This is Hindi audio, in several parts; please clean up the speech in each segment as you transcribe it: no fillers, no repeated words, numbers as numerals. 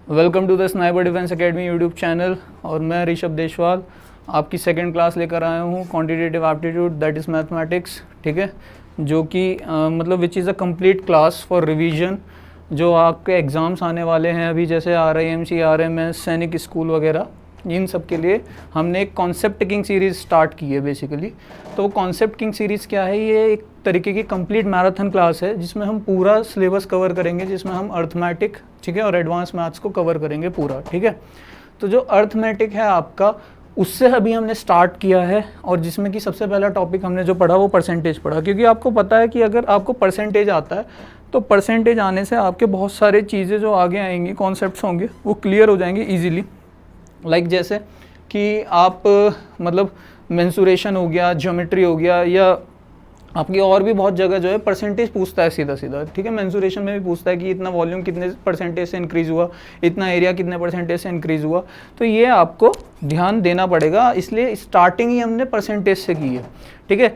Welcome to the Sniper Defence Academy YouTube channel. और मैं ऋषभ देशवाल आपकी सेकंड क्लास लेकर आया हूँ, quantitative aptitude that is mathematics. ठीक है, जो कि मतलब which is a complete class for revision. जो आपके एग्ज़ाम्स आने वाले हैं अभी, जैसे RIMC, RMS, सैनिक स्कूल वगैरह, इन सब के लिए हमने एक कॉन्सेप्ट किंग सीरीज़ स्टार्ट की है बेसिकली। तो वो कॉन्सेप्ट किंग सीरीज़ क्या है? ये एक तरीके की कंप्लीट मैराथन क्लास है जिसमें हम पूरा सिलेबस कवर करेंगे, जिसमें हम अर्थमेटिक, ठीक है, और एडवांस मैथ्स को कवर करेंगे पूरा। ठीक है, तो जो अर्थमेटिक है आपका, उससे अभी हमने स्टार्ट किया है, और जिसमें कि सबसे पहला टॉपिक हमने जो पढ़ा वो परसेंटेज पढ़ा। क्योंकि आपको पता है कि अगर आपको परसेंटेज आता है तो परसेंटेज आने से आपके बहुत सारे चीज़ें जो आगे आएंगी, कॉन्सेप्ट्स होंगे, वो क्लियर हो जाएंगे ईजीली। लाइक जैसे कि आप मतलब मेंसुरेशन हो गया, ज्योमेट्री हो गया, या आपकी और भी बहुत जगह जो है परसेंटेज पूछता है सीधा सीधा। ठीक है, मेंसुरेशन में भी पूछता है कि इतना वॉल्यूम कितने परसेंटेज से इंक्रीज़ हुआ, इतना एरिया कितने परसेंटेज से इंक्रीज़ हुआ। तो ये आपको ध्यान देना पड़ेगा, इसलिए स्टार्टिंग ही हमने परसेंटेज से की है। ठीक है,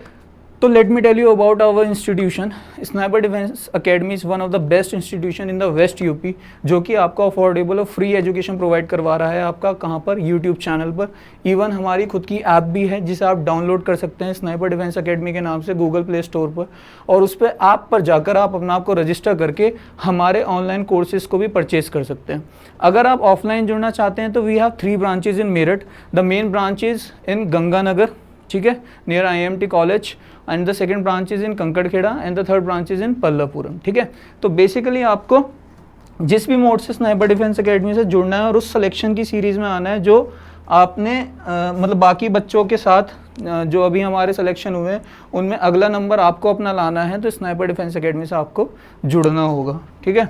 तो let me tell you about our institution. Sniper Defence Academy is one of the best institution in the west UP, जो कि आपको अफोर्डेबल और फ्री एजुकेशन प्रोवाइड करवा रहा है। आपका कहाँ पर? यूट्यूब चैनल पर। इवन हमारी खुद की ऐप भी है जिसे आप डाउनलोड कर सकते हैं स्नाइपर डिफेंस एकेडमी के नाम से गूगल प्ले स्टोर पर, और उस पर ऐप पर जाकर आप अपना आप को रजिस्टर करके हमारे ऑनलाइन कोर्सेज को भी परचेज कर सकते हैं। अगर आप ऑफलाइन जुड़ना चाहते हैं तो we have 3 branches in Meerut. The main branch is in Ganganagar, ठीक है, near IMT college, and the second branch is in Kankarkhera, and the third branch is in Pallapuram. ठीक है, तो बेसिकली आपको जिस भी मोड से स्नाइपर डिफेंस एकेडमी से जुड़ना है और उस सिलेक्शन की सीरीज़ में आना है जो आपने मतलब बाकी बच्चों के साथ जो अभी हमारे सिलेक्शन हुए हैं उनमें अगला नंबर आपको अपना लाना है, तो स्नाइपर डिफेंस एकेडमी से आपको जुड़ना होगा। ठीक है,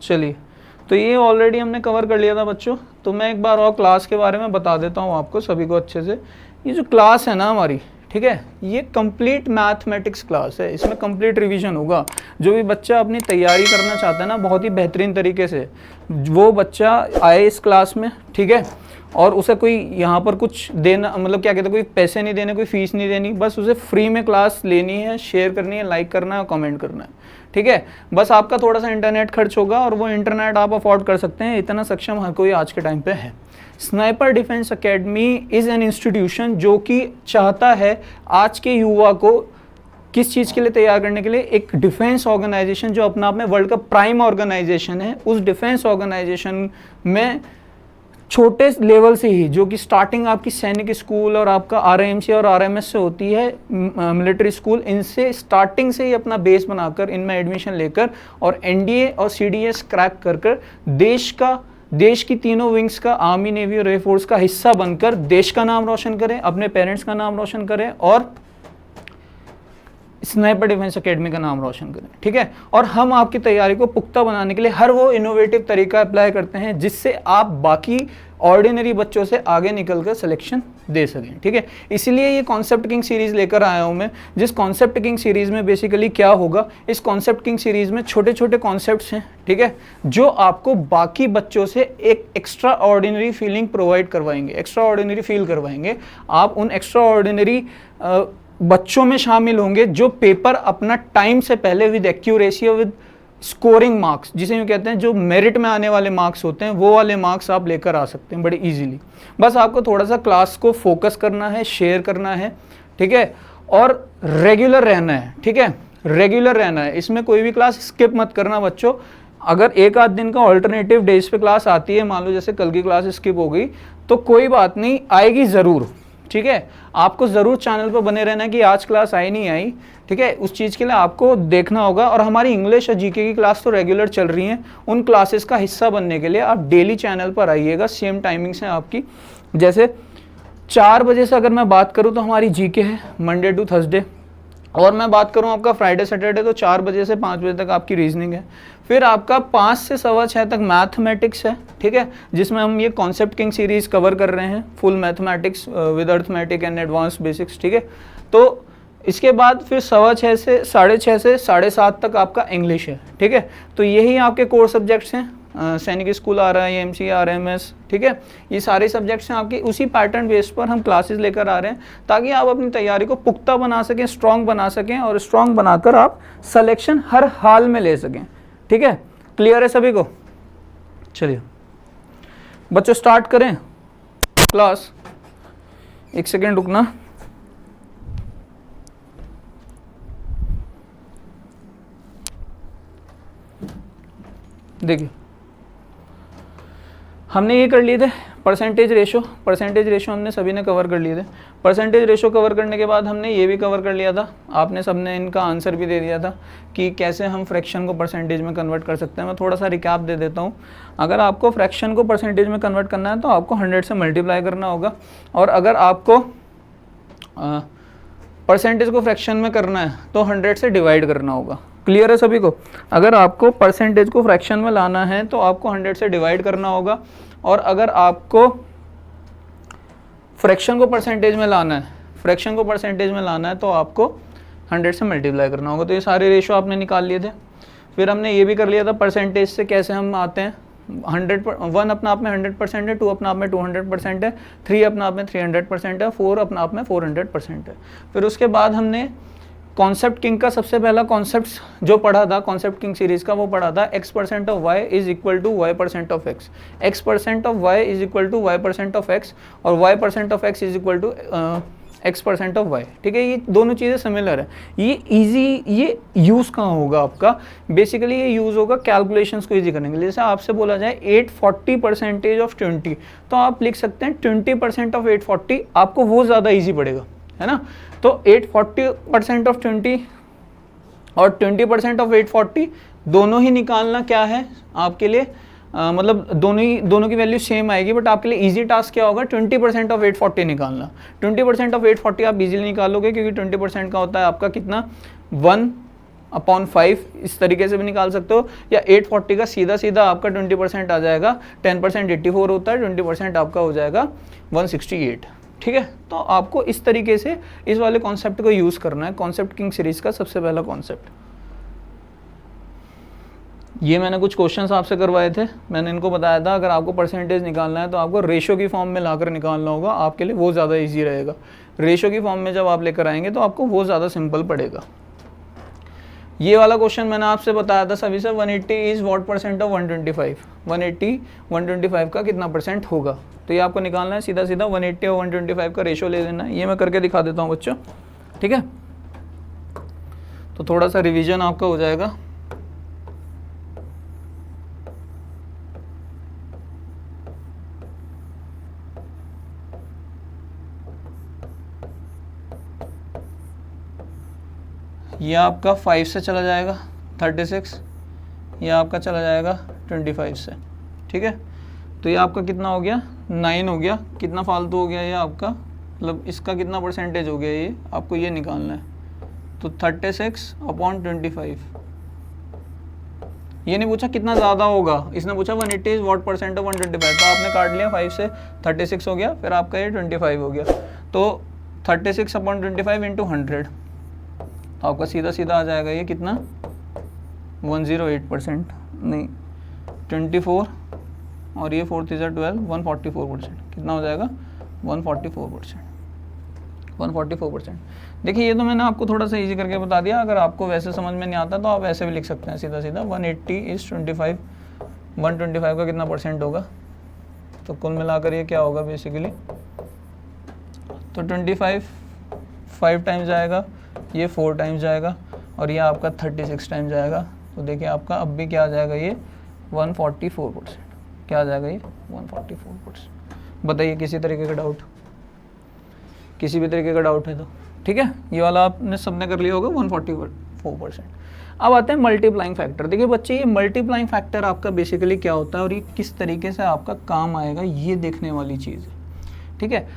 चलिए, तो ये ऑलरेडी हमने कवर कर लिया था बच्चों। तो मैं एक बार और क्लास के बारे में बता देता हूँ आपको सभी को अच्छे से। ये जो क्लास है ना हमारी, ठीक है, ये कंप्लीट मैथमेटिक्स क्लास है। इसमें कंप्लीट रिवीजन होगा। जो भी बच्चा अपनी तैयारी करना चाहता है ना बहुत ही बेहतरीन तरीके से, वो बच्चा आए इस क्लास में। ठीक है, और उसे कोई यहाँ पर कुछ देना, मतलब क्या कहते हैं, कोई पैसे नहीं देने, कोई फीस नहीं देनी, बस उसे फ्री में क्लास लेनी है, शेयर करनी है, लाइक करना है और कमेंट करना है। ठीक है, बस आपका थोड़ा सा इंटरनेट खर्च होगा, और वो इंटरनेट आप अफोर्ड कर सकते हैं, इतना सक्षम हर कोई आज के टाइम पे है। Sniper Defence Academy is an institution जो कि चाहता है आज के युवा को किस चीज़ के लिए तैयार करने के लिए, एक डिफेंस ऑर्गेनाइजेशन जो अपना आप में वर्ल्ड का प्राइम ऑर्गेनाइजेशन है, उस डिफेंस ऑर्गेनाइजेशन में छोटे लेवल से ही, जो कि स्टार्टिंग आपकी सैनिक स्कूल और आपका RIMC और RMS से होती है, मिलिट्री स्कूल, इनसे स्टार्टिंग से ही अपना बेस बनाकर इनमें एडमिशन लेकर और NDA और CDS क्रैक कर देश की तीनों विंग्स का, आर्मी, नेवी और एयरफोर्स का हिस्सा बनकर देश का नाम रोशन करें, अपने पेरेंट्स का नाम रोशन करें और स्नाइपर डिफेंस एकेडमी का नाम रोशन करें। ठीक है, और हम आपकी तैयारी को पुख्ता बनाने के लिए हर वो इनोवेटिव तरीका अप्लाई करते हैं जिससे आप बाकी ऑर्डिनरी बच्चों से आगे निकलकर सिलेक्शन दे सकें। ठीक है, इसीलिए ये कॉन्सेप्ट किंग सीरीज़ लेकर आया हूँ मैं, जिस कॉन्सेप्ट किंग सीरीज़ में बेसिकली क्या होगा, इस कॉन्सेप्ट किंग सीरीज़ में छोटे छोटे कॉन्सेप्ट्स हैं, ठीक है, जो आपको बाकी बच्चों से एक एक्स्ट्रा ऑर्डिनरी फीलिंग प्रोवाइड करवाएंगे, एक्स्ट्रा ऑर्डिनरी फील करवाएंगे। आप उन एक्स्ट्रा ऑर्डिनरी बच्चों में शामिल होंगे जो पेपर अपना टाइम से पहले विद एक्यूरेसी और विद स्कोरिंग मार्क्स, जिसे यूँ कहते हैं, जो मेरिट में आने वाले मार्क्स होते हैं, वो वाले मार्क्स आप लेकर आ सकते हैं बड़े इजीली। बस आपको थोड़ा सा क्लास को फोकस करना है, शेयर करना है, ठीक है, और रेगुलर रहना है। ठीक है, रेगुलर रहना है, इसमें कोई भी क्लास स्किप मत करना बच्चों। अगर एक आध दिन का ऑल्टरनेटिव डेज पे क्लास आती है, मान लो जैसे कल की क्लास स्किप हो गई, तो कोई बात नहीं, आएगी ज़रूर। ठीक है, आपको ज़रूर चैनल पर बने रहना है कि आज क्लास आई नहीं आई। ठीक है, उस चीज़ के लिए आपको देखना होगा। और हमारी इंग्लिश और GK की क्लास तो रेगुलर चल रही हैं, उन क्लासेस का हिस्सा बनने के लिए आप डेली चैनल पर आइएगा। सेम टाइमिंग्स हैं आपकी, जैसे 4 बजे से अगर मैं बात करूं तो हमारी GK है मंडे टू थर्सडे, और मैं बात करूं आपका फ्राइडे सैटरडे तो 4 बजे से 5 बजे तक आपकी रीजनिंग है। फिर आपका 5 से 6:15 तक मैथमेटिक्स है, ठीक है, जिसमें हम ये कॉन्सेप्ट किंग सीरीज़ कवर कर रहे हैं, full mathematics with arithmetic and advance basics. ठीक है, तो इसके बाद फिर 6:15 से 6:30 से 7:30 तक आपका इंग्लिश है। ठीक है, तो यही आपके कोर सब्जेक्ट्स हैं। सैनिक स्कूल आ रहा है, एएमसी, आरएमएस, ठीक है, ये सारे सब्जेक्ट्स हैं आपके। उसी पैटर्न बेस पर हम क्लासेस लेकर आ रहे हैं ताकि आप अपनी तैयारी को पुख्ता बना सकें, स्ट्रॉन्ग बना सकें, और स्ट्रॉन्ग बनाकर आप सिलेक्शन हर हाल में ले सकें। ठीक है, क्लियर है सभी को? चलिए बच्चों स्टार्ट करें क्लास। एक सेकेंड रुकना। देखिए हमने ये कर लिए थे परसेंटेज रेशो हमने सभी ने कवर कर लिए थे। परसेंटेज रेशो कवर करने के बाद हमने ये भी कवर कर लिया था, आपने सबने इनका आंसर भी दे दिया था कि कैसे हम फ्रैक्शन को परसेंटेज में कन्वर्ट कर सकते हैं। मैं थोड़ा सा रिकैप दे देता हूँ। अगर आपको फ्रैक्शन को परसेंटेज में कन्वर्ट करना है तो आपको 100 से मल्टीप्लाई करना होगा, और अगर आपको परसेंटेज को फ्रैक्शन में करना है तो 100 से डिवाइड करना होगा। क्लियर है सभी को? अगर आपको परसेंटेज को फ्रैक्शन में लाना है तो आपको 100 से डिवाइड करना होगा, और अगर आपको फ्रैक्शन को परसेंटेज में लाना है तो आपको 100 से मल्टीप्लाई करना होगा। तो ये सारे रेशो आपने निकाल लिए थे। फिर हमने ये भी कर लिया था परसेंटेज से कैसे हम आते हैं। 1 अपना आप में 100% है, 2 अपना आप में 200% है, 3 अपना आप में 300% है, 4 अपना आप में 400% है। फिर उसके बाद हमने कॉन्सेप्ट किंग का सबसे पहला कॉन्सेप्ट जो पढ़ा था, कॉन्सेप्ट किंग सीरीज का, वो पढ़ा था x% of y is equal to y% of x, x% of y is equal to y% of x, और y% of x is equal to x% of y। ठीक है, ये दोनों चीज़ें सिमिलर है। ये इजी, ये यूज़ कहाँ होगा आपका? बेसिकली ये यूज़ होगा कैलकुलेशंस को इजी करने के लिए। जैसे आपसे बोला जाए 840% ऑफ 20, तो आप लिख सकते हैं 20% ऑफ 840, आपको वो ज़्यादा ईजी पड़ेगा, है ना। तो 840% ऑफ 20 और 20% ऑफ 840 दोनों ही निकालना क्या है आपके लिए, मतलब दोनों की वैल्यू सेम आएगी, बट आपके लिए इजी टास्क क्या होगा? 20% ऑफ 840 निकालना। 20% ऑफ 840 आप इजीली निकालोगे, क्योंकि 20% का होता है आपका कितना, 1/5। इस तरीके से भी निकाल सकते हो, या 840 का सीधा आपका 20% आ जाएगा। 10% 84 होता है, 20% आपका हो जाएगा 168। ठीक है, तो आपको इस तरीके से इस वाले कॉन्सेप्ट को यूज़ करना है। कॉन्सेप्ट किंग सीरीज का सबसे पहला कॉन्सेप्ट ये मैंने कुछ क्वेश्चंस आपसे करवाए थे, मैंने इनको बताया था अगर आपको परसेंटेज निकालना है तो आपको रेशो की फॉर्म में लाकर निकालना होगा, आपके लिए वो ज़्यादा इजी रहेगा। रेशो की फॉर्म में जब आप लेकर आएंगे तो आपको वो ज़्यादा सिंपल पड़ेगा। ये वाला क्वेश्चन मैंने आपसे बताया था सभी से, 180 इज़ व्हाट परसेंट ऑफ 125, 180 125 का कितना परसेंट होगा। तो ये आपको निकालना है, सीधा 180 और 125 का रेशो ले लेना है। ये मैं करके दिखा देता हूँ बच्चों, ठीक है। तो थोड़ा सा रिवीजन आपका हो जाएगा। ये आपका 5 से चला जाएगा 36, ये आपका चला जाएगा 25 से, ठीक है। तो ये आपका कितना हो गया, 9 हो गया। कितना फालतू हो गया ये आपका, मतलब इसका कितना परसेंटेज हो गया, ये आपको ये निकालना है। तो 36/25, ये नहीं पूछा कितना ज़्यादा होगा, इसने पूछा 180 इज व्हाट परसेंट ऑफ 125। तो आपने काट लिया 5 से, 36 हो गया, फिर आपका ये 25 हो गया। तो 36/25 इंटू 100, तो आपका सीधा आ जाएगा ये कितना, 108%, नहीं 24, और ये 4 3 12, 144%। कितना हो जाएगा, 144%। देखिए ये तो मैंने आपको थोड़ा सा इजी करके बता दिया। अगर आपको वैसे समझ में नहीं आता तो आप ऐसे भी लिख सकते हैं सीधा 180 इज 25, 125 का कितना परसेंट होगा। तो कुल मिलाकर ये क्या होगा बेसिकली, तो 25 5 टाइम्स जाएगा, ये 4 टाइम्स जाएगा, और ये आपका 36 टाइम्स जाएगा। तो देखिए आपका अब भी क्या आ जाएगा, ये 144%। क्या आ जाएगा ये 144%। बताइए किसी तरीके का डाउट, किसी भी तरीके का डाउट है तो ठीक है। ये वाला आपने सबने कर लिया होगा 144%। अब आते हैं मल्टीप्लाइंग फैक्टर। देखिए बच्चे, ये मल्टीप्लाइंग फैक्टर आपका बेसिकली क्या होता है और ये किस तरीके से आपका काम आएगा, ये देखने वाली चीज़ है, ठीक है।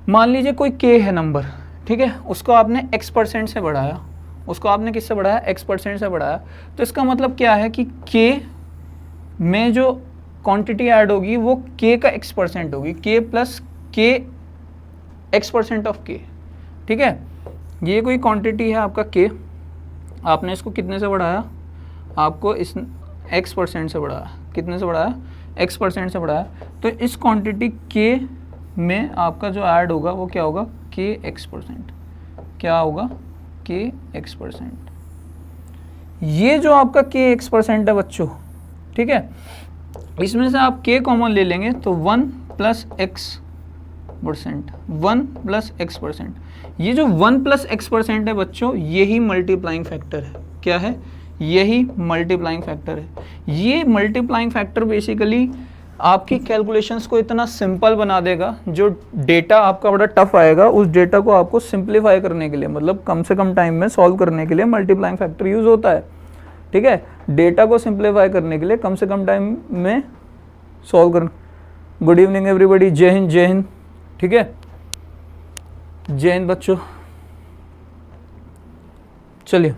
मान लीजिए कोई k है नंबर, ठीक है, उसको आपने x% से बढ़ाया, उसको आपने किससे बढ़ाया, x% से बढ़ाया। तो इसका मतलब क्या है कि k में जो क्वांटिटी ऐड होगी वो k का x% होगी, k plus k x% of k, ठीक है। ये कोई क्वांटिटी है आपका k, आपने इसको कितने से बढ़ाया, आपको इस x% से बढ़ाया, कितने से बढ़ाया, x% से बढ़ाया, तो इस क्वांटिटी k में आपका जो ऐड होगा वो क्या होगा, k x%, क्या होगा, k x%। ये जो आपका k x% है बच्चों, ठीक है, इसमें से आप k कॉमन ले लेंगे तो 1 + x%, 1 + x%। ये जो 1 + x% है बच्चों, यही मल्टीप्लाइंग फैक्टर है। क्या है, यही मल्टीप्लाइंग फैक्टर है। ये मल्टीप्लाइंग फैक्टर बेसिकली आपकी कैलकुलेशंस को इतना सिंपल बना देगा, जो डेटा आपका बड़ा टफ आएगा उस डेटा को आपको सिंप्लीफाई करने के लिए, मतलब कम से कम टाइम में सॉल्व करने के लिए मल्टीप्लाइंग फैक्टर यूज़ होता है। ठीक है, डेटा को सिंप्लीफाई करने के लिए कम से कम टाइम में सॉल्व कर। गुड इवनिंग एवरीबॉडी, जय हिंद जय हिंद। ठीक है, जय हिंद बच्चों। चलिए,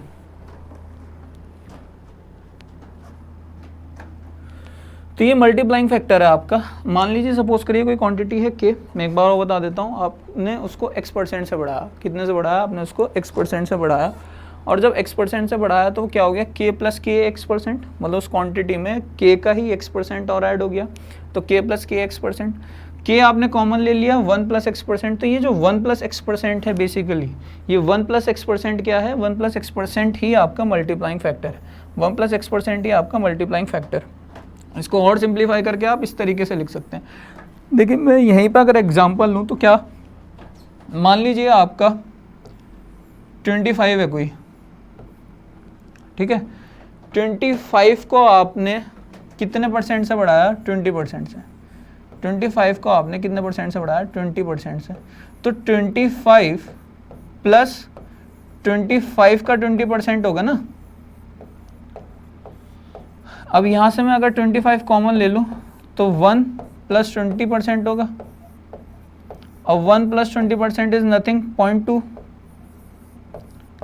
तो ये मल्टीप्लाइंग फैक्टर है आपका। मान लीजिए सपोज करिए कोई क्वांटिटी है k, मैं एक बार और बता देता हूँ, आपने उसको x% से बढ़ाया। कितने से बढ़ाया, आपने उसको x% से बढ़ाया, और जब x% से बढ़ाया तो क्या हो गया, k + k x%, मतलब उस क्वांटिटी में k का ही x% और ऐड हो गया, तो k + k x%। k आपने कॉमन ले लिया, 1 + x%, तो ये जो 1 + x% है बेसिकली, ये 1 + x% क्या है, 1 + x% ही आपका मल्टीप्लाइंग फैक्टर है। 1 + x% ही आपका मल्टीप्लाइंग फैक्टर। इसको और सिंप्लीफाई करके आप इस तरीके से लिख सकते हैं। देखिए मैं यहीं पर अगर एग्जांपल लूँ तो क्या, मान लीजिए आपका 25 है कोई, ठीक है, 25 को आपने कितने % से बढ़ाया, 20% से। 25 को आपने कितने % से बढ़ाया, 20% से। तो 25 + 25 का 20% होगा ना। अब यहाँ से मैं अगर 25 कॉमन ले लूँ तो 1 + 20% होगा, और 1 + 20% इज नथिंग, 0.2।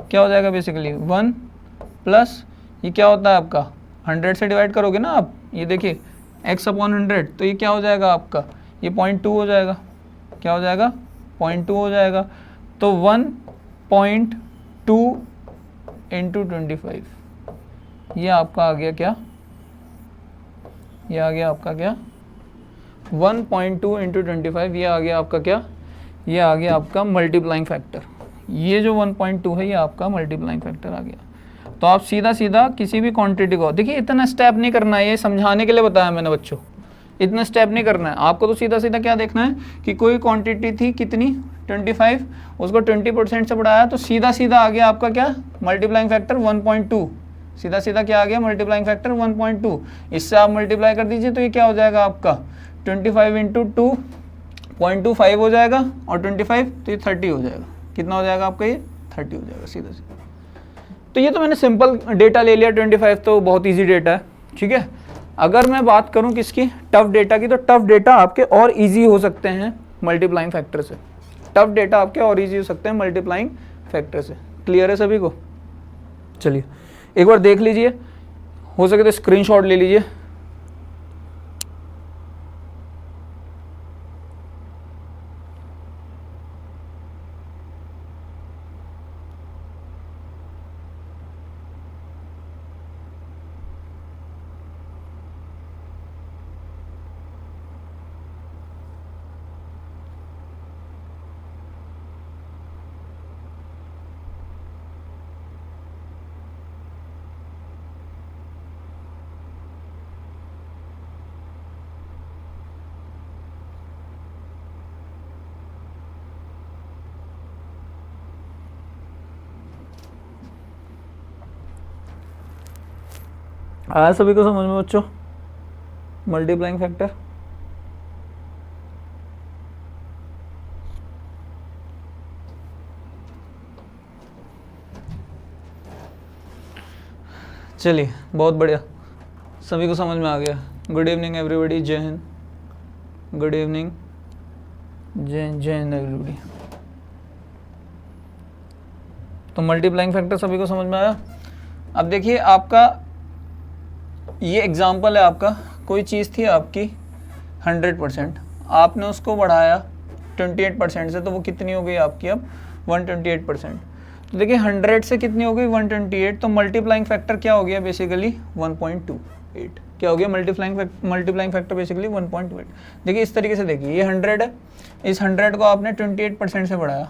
क्या हो जाएगा बेसिकली, 1 प्लस ये क्या होता है आपका, 100 से डिवाइड करोगे ना आप, ये देखिए x/100, तो ये क्या हो जाएगा आपका, ये 0.2 हो जाएगा। क्या हो जाएगा, 0.2 हो जाएगा। तो 1.2 × 25, ये आपका आ गया क्या, ये आ गया आपका क्या, 1.2 × 25, ये आ गया आपका क्या, ये आ गया आपका मल्टीप्लाइंग फैक्टर। ये जो 1.2 है ये आपका मल्टीप्लाइंग फैक्टर आ गया। तो आप सीधा सीधा किसी भी क्वांटिटी को, देखिए इतना स्टेप नहीं करना है, ये समझाने के लिए बताया मैंने बच्चों, इतना स्टेप नहीं करना है आपको। तो सीधा सीधा क्या देखना है कि कोई क्वांटिटी थी कितनी, 25, उसको 20% से बढ़ाया, तो सीधा सीधा आ गया आपका क्या, मल्टीप्लाइंग फैक्टर 1.2। सीधा सीधा क्या आ गया, मल्टीप्लाइंग फैक्टर 1.2। इससे आप मल्टीप्लाई कर दीजिए तो ये क्या हो जाएगा आपका, 25 × 2 0.25 हो जाएगा, और 25 तो ये 30 हो जाएगा। कितना हो जाएगा आपका, ये 30 हो जाएगा सीधा सीधा। तो ये तो मैंने सिंपल डेटा ले लिया, 25 तो बहुत इजी डेटा है। ठीक है, अगर मैं बात करूं किसकी, टफ डेटा की, तो टफ डेटा आपके और इजी हो सकते हैं मल्टीप्लाइंग फैक्टर से। टफ डेटा आपके और इजी हो सकते हैं मल्टीप्लाइंग फैक्टर से। क्लियर है सभी को। चलिए एक बार देख लीजिए, हो सके तो स्क्रीनशॉट ले लीजिए। आया सभी को समझ में बच्चों मल्टीप्लाइंग फैक्टर। चलिए बहुत बढ़िया, सभी को समझ में आ गया। गुड इवनिंग एवरीबॉडी, जय हिंद। गुड इवनिंग, जय हिंद एवरीबॉडी। तो मल्टीप्लाइंग फैक्टर सभी को समझ में आया। अब देखिए आपका ये एग्जाम्पल है आपका, कोई चीज़ थी आपकी 100%, आपने उसको बढ़ाया 28% से, तो वो कितनी हो गई आपकी अब 128%। तो देखिए 100 से कितनी हो गई 128, तो मल्टीप्लाइंग फैक्टर क्या हो गया बेसिकली 1.28। क्या हो गया, मल्टीप्लाइंग फैक्टर बेसिकली 1.28। देखिए इस तरीके से देखिए, ये 100 है, इस 100 को आपने 28% से बढ़ाया,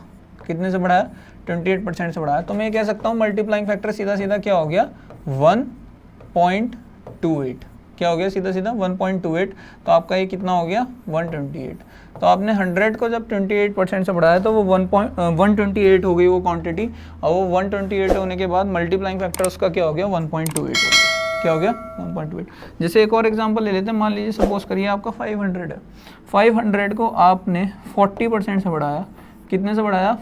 कितने से बढ़ाया, 28% से बढ़ाया, तो मैं ये कह सकता हूँ मल्टीप्लाइंग फैक्टर सीधा सीधा क्या हो गया, 1.28। क्या हो गया सीधा सीधा 1.28, तो आपका ये कितना हो गया 128। तो आपने 100 को जब 28% से बढ़ाया तो वो 128 हो गई वो क्वांटिटी, और वो 128 होने के बाद मल्टीप्लाइंग फैक्टर उसका क्या हो गया 1.28 हो गया। क्या हो गया 1.28। जैसे एक और एग्जांपल ले लेते हैं, मान लीजिए सपोज करिए आपका 500 है, 500 को आपने 40% से बढ़ाया, कितने से बढ़ाया,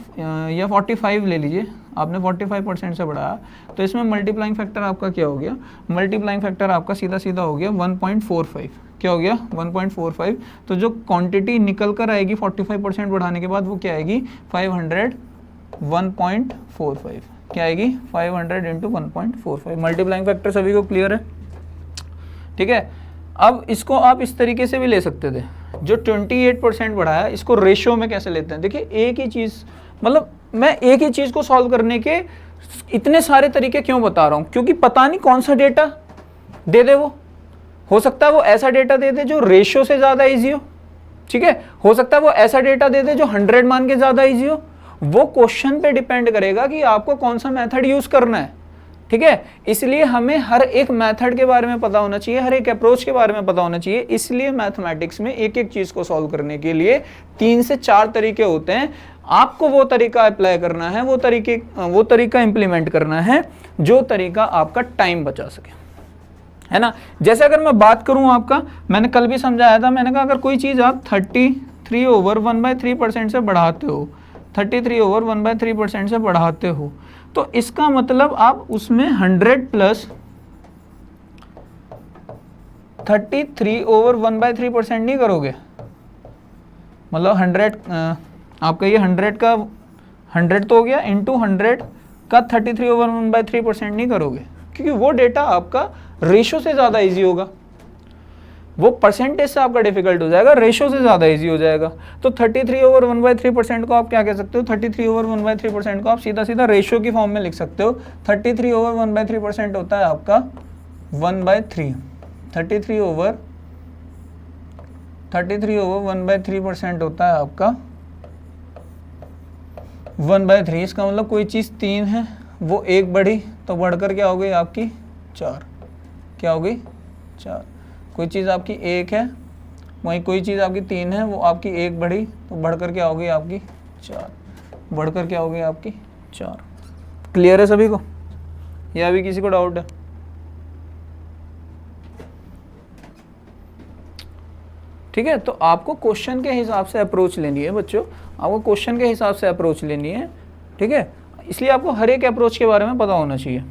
या 45 ले लीजिए, आपने 45% से बढ़ाया, तो इसमें मल्टीप्लाइंग फैक्टर आपका क्या हो गया, मल्टीप्लाइंग फैक्टर आपका सीधा सीधा हो गया 1.45। क्या हो गया 1.45। तो जो क्वांटिटी निकल कर आएगी 45% बढ़ाने के बाद वो क्या आएगी 500 1.45, क्या आएगी 500 इंटू 1.45। मल्टीप्लाइंग फैक्टर सभी को क्लियर है, ठीक है। अब इसको आप इस तरीके से भी ले सकते थे, जो 28% बढ़ाया इसको रेशियो में कैसे लेते हैं। देखिए एक ही चीज़, मतलब मैं एक ही चीज़ को सॉल्व करने के इतने सारे तरीके क्यों बता रहा हूँ, क्योंकि पता नहीं कौन सा डेटा दे दे, वो हो सकता है वो ऐसा डेटा दे दे जो रेशियो से ज़्यादा ईजी हो, ठीक है, हो सकता है वो ऐसा डेटा दे दे जो 100 मान के ज़्यादा ईजी हो। वो क्वेश्चन पे डिपेंड करेगा कि आपको कौन सा मेथड यूज़ करना है, ठीक है। इसलिए हमें हर एक मेथड के बारे में पता होना चाहिए, हर एक अप्रोच के बारे में पता होना चाहिए। इसलिए मैथमेटिक्स में एक एक चीज़ को सॉल्व करने के लिए 3 से 4 तरीके होते हैं। आपको वो तरीका अप्लाई करना है, वो तरीका इंप्लीमेंट करना है जो तरीका आपका टाइम बचा सके, है ना। जैसे अगर मैं बात करूं आपका, मैंने कल भी समझाया था, मैंने कहा अगर कोई चीज़ आप 33/1/3% से बढ़ाते हो, 33/1/3% से बढ़ाते हो, तो इसका मतलब आप उसमें 100 प्लस 33/1/3% नहीं करोगे, मतलब 100 आपका ये 100 का 100 तो हो गया, इंटू 100 का 33/1/3% नहीं करोगे, क्योंकि वो डेटा आपका रेशो से ज़्यादा इजी होगा, वो परसेंटेज से आपका डिफिकल्ट हो जाएगा, रेशो से ज़्यादा इजी हो जाएगा। तो 33/1/3% को आप क्या कह सकते हो, 33/1/3% को आप सीधा सीधा रेशो की फॉर्म में लिख सकते हो। 33/1/3% होता है आपका 1/3, 33/1/3% होता है आपका 1/3। इसका मतलब कोई चीज़ 3 है, वो 1 बढ़ी तो बढ़कर क्या हो गई आपकी 4, क्या हो गई 4। कोई चीज़ आपकी 1 है, वहीं कोई चीज़ आपकी 3 है, वो आपकी 1 बढ़ी तो बढ़कर क्या हो गई आपकी 4, बढ़कर क्या हो गई आपकी 4। क्लियर है सभी को, या अभी किसी को डाउट है? ठीक है, तो आपको क्वेश्चन के हिसाब से अप्रोच लेनी है बच्चों, आपको क्वेश्चन के हिसाब से अप्रोच लेनी है, ठीक है। इसलिए आपको हर एक अप्रोच के बारे में पता होना चाहिए।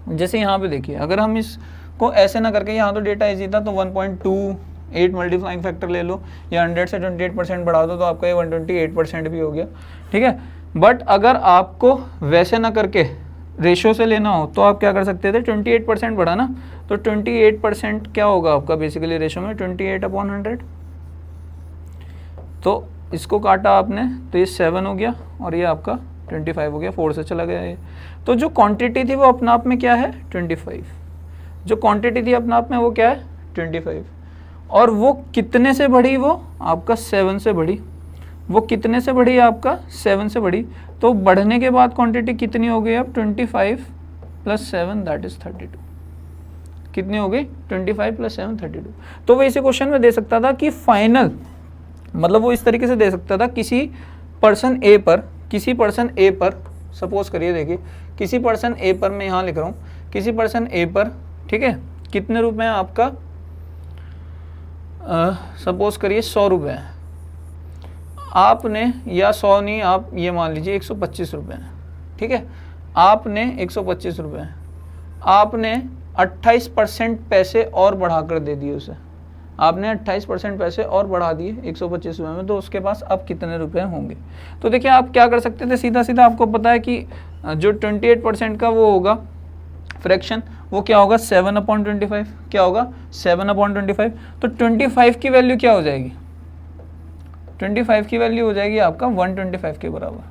जैसे यहाँ पे देखिए, अगर हम इसको ऐसे ना करके, यहाँ तो डेटा इजी था तो 1.28 मल्टीप्लाइंग फैक्टर ले लो, या 100 से 28% बढ़ा दो तो आपका ये 128% भी हो गया, ठीक है। बट अगर आपको वैसे ना करके रेशियो से लेना हो तो आप क्या कर सकते थे, 28% बढ़ा ना, तो 28% क्या होगा आपका बेसिकली रेशियो में 28/100। तो इसको काटा आपने तो ये 7 हो गया और ये आपका 25 हो गया, 4 से चला गया ये। तो जो क्वांटिटी थी वो अपने आप में क्या है 25, जो क्वांटिटी थी अपने आप में वो क्या है 25, और वो कितने से बढ़ी, वो आपका 7 से बढ़ी। वो कितने से बढ़ी आपका 7 से बढ़ी, तो बढ़ने के बाद क्वांटिटी कितनी हो गई अब 25 + 7 दैट इज 32। कितनी हो गई 25 + 7 32। तो वो इसी क्वेश्चन में दे सकता था कि फाइनल, मतलब वो इस तरीके से दे सकता था किसी पर्सन ए पर, सपोज करिए, देखिए किसी पर्सन ए पर, मैं यहाँ लिख रहा हूँ किसी पर्सन ए पर, ठीक है, कितने रुपए हैं आपका, सपोज करिए 100 रुपये हैं आपने, या 100 नहीं, आप ये मान लीजिए 125 रुपये हैं, ठीक है। आपने 125 रुपये हैं, आपने 28% पैसे और बढ़ाकर दे दिए उसे, आपने 28% पैसे और बढ़ा दिए 125 रुपये में, तो उसके पास अब कितने रुपए होंगे। तो देखिए आप क्या कर सकते थे, सीधा सीधा आपको पता है कि जो 28% का वो होगा फ्रैक्शन, वो क्या होगा 7/25, क्या होगा 7/25। तो 25 की वैल्यू क्या हो जाएगी, 25 की वैल्यू हो जाएगी आपका 125 के बराबर,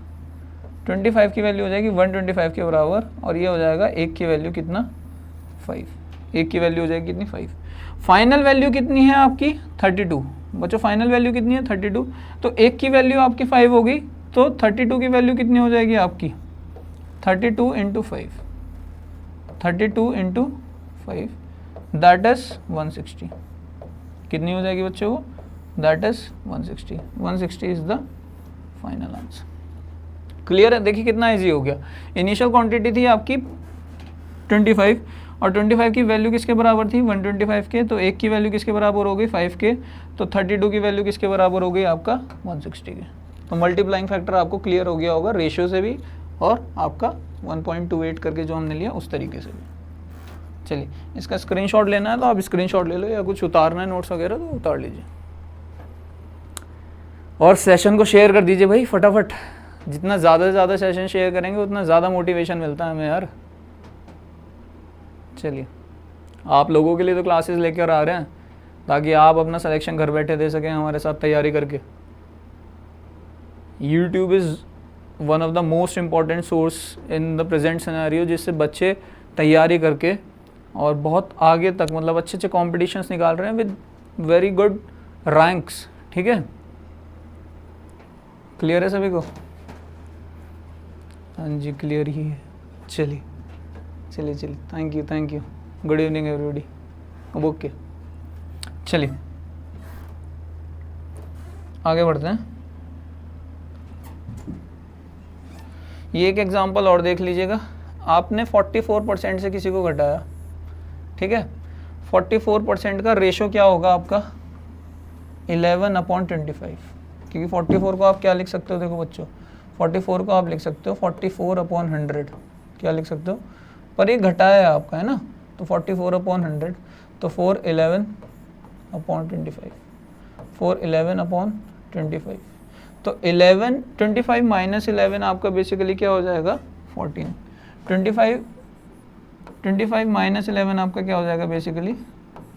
25 की वैल्यू हो जाएगी 125 के बराबर, और ये हो जाएगा 1 की वैल्यू कितना 5, 1 की वैल्यू हो जाएगी कितनी 5। फाइनल वैल्यू कितनी है आपकी 32 बच्चों, फाइनल वैल्यू कितनी है 32, तो एक की वैल्यू आपकी 5 हो गई, तो 32 की वैल्यू कितनी हो जाएगी आपकी 32 इंटू 5, 32 इंटू 5 दैट इज 160, कितनी हो जाएगी बच्चों वो, that is 160, 160 is the final answer. Clear है, देखिए कितना इजी हो गया। इनिशियल क्वांटिटी थी आपकी 25 और 25 की वैल्यू किसके बराबर थी 125 के, तो एक की वैल्यू किसके बराबर हो गई 5 के, तो 32 की वैल्यू किसके बराबर हो गई आपका 160 के। तो मल्टीप्लाइंग फैक्टर आपको क्लियर हो गया होगा रेशियो से भी और आपका 1.28 करके जो हमने लिया उस तरीके से भी। चलिए इसका स्क्रीनशॉट लेना है तो आप स्क्रीनशॉट ले लो, या कुछ उतारना है नोट्स वगैरह तो उतार लीजिए, और सेशन को शेयर कर दीजिए भाई फटाफट। जितना ज़्यादा से ज़्यादा सेशन शेयर करेंगे उतना ज़्यादा मोटिवेशन मिलता है हमें यार। चलिए आप लोगों के लिए तो क्लासेस लेकर आ रहे हैं ताकि आप अपना सिलेक्शन घर बैठे दे सकें हमारे साथ तैयारी करके। YouTube is one of the most important source in the present scenario, जिससे बच्चे तैयारी करके और बहुत आगे तक मतलब अच्छे अच्छे कॉम्पिटिशन्स निकाल रहे हैं विद वेरी गुड रैंक्स। ठीक है, क्लियर है सभी को? हाँ जी क्लियर ही है। चलिए चलिए चलिए, thank you, good evening everybody. अब ओके, चलिए आगे बढ़ते हैं। ये एक एग्जांपल और देख लीजिएगा। आपने 44% से किसी को घटाया, ठीक है, 44% का रेशो क्या होगा आपका 11/25, क्योंकि 44 को आप क्या लिख सकते हो, देखो बच्चों 44 को आप लिख सकते हो 44/100, क्या लिख सकते हो, पर ये घटाया है आपका, है ना, तो 44/100, तो 411/25, 411/25, तो 25 माइनस 11 आपका बेसिकली क्या हो जाएगा 14, 25 माइनस 11 आपका क्या हो जाएगा बेसिकली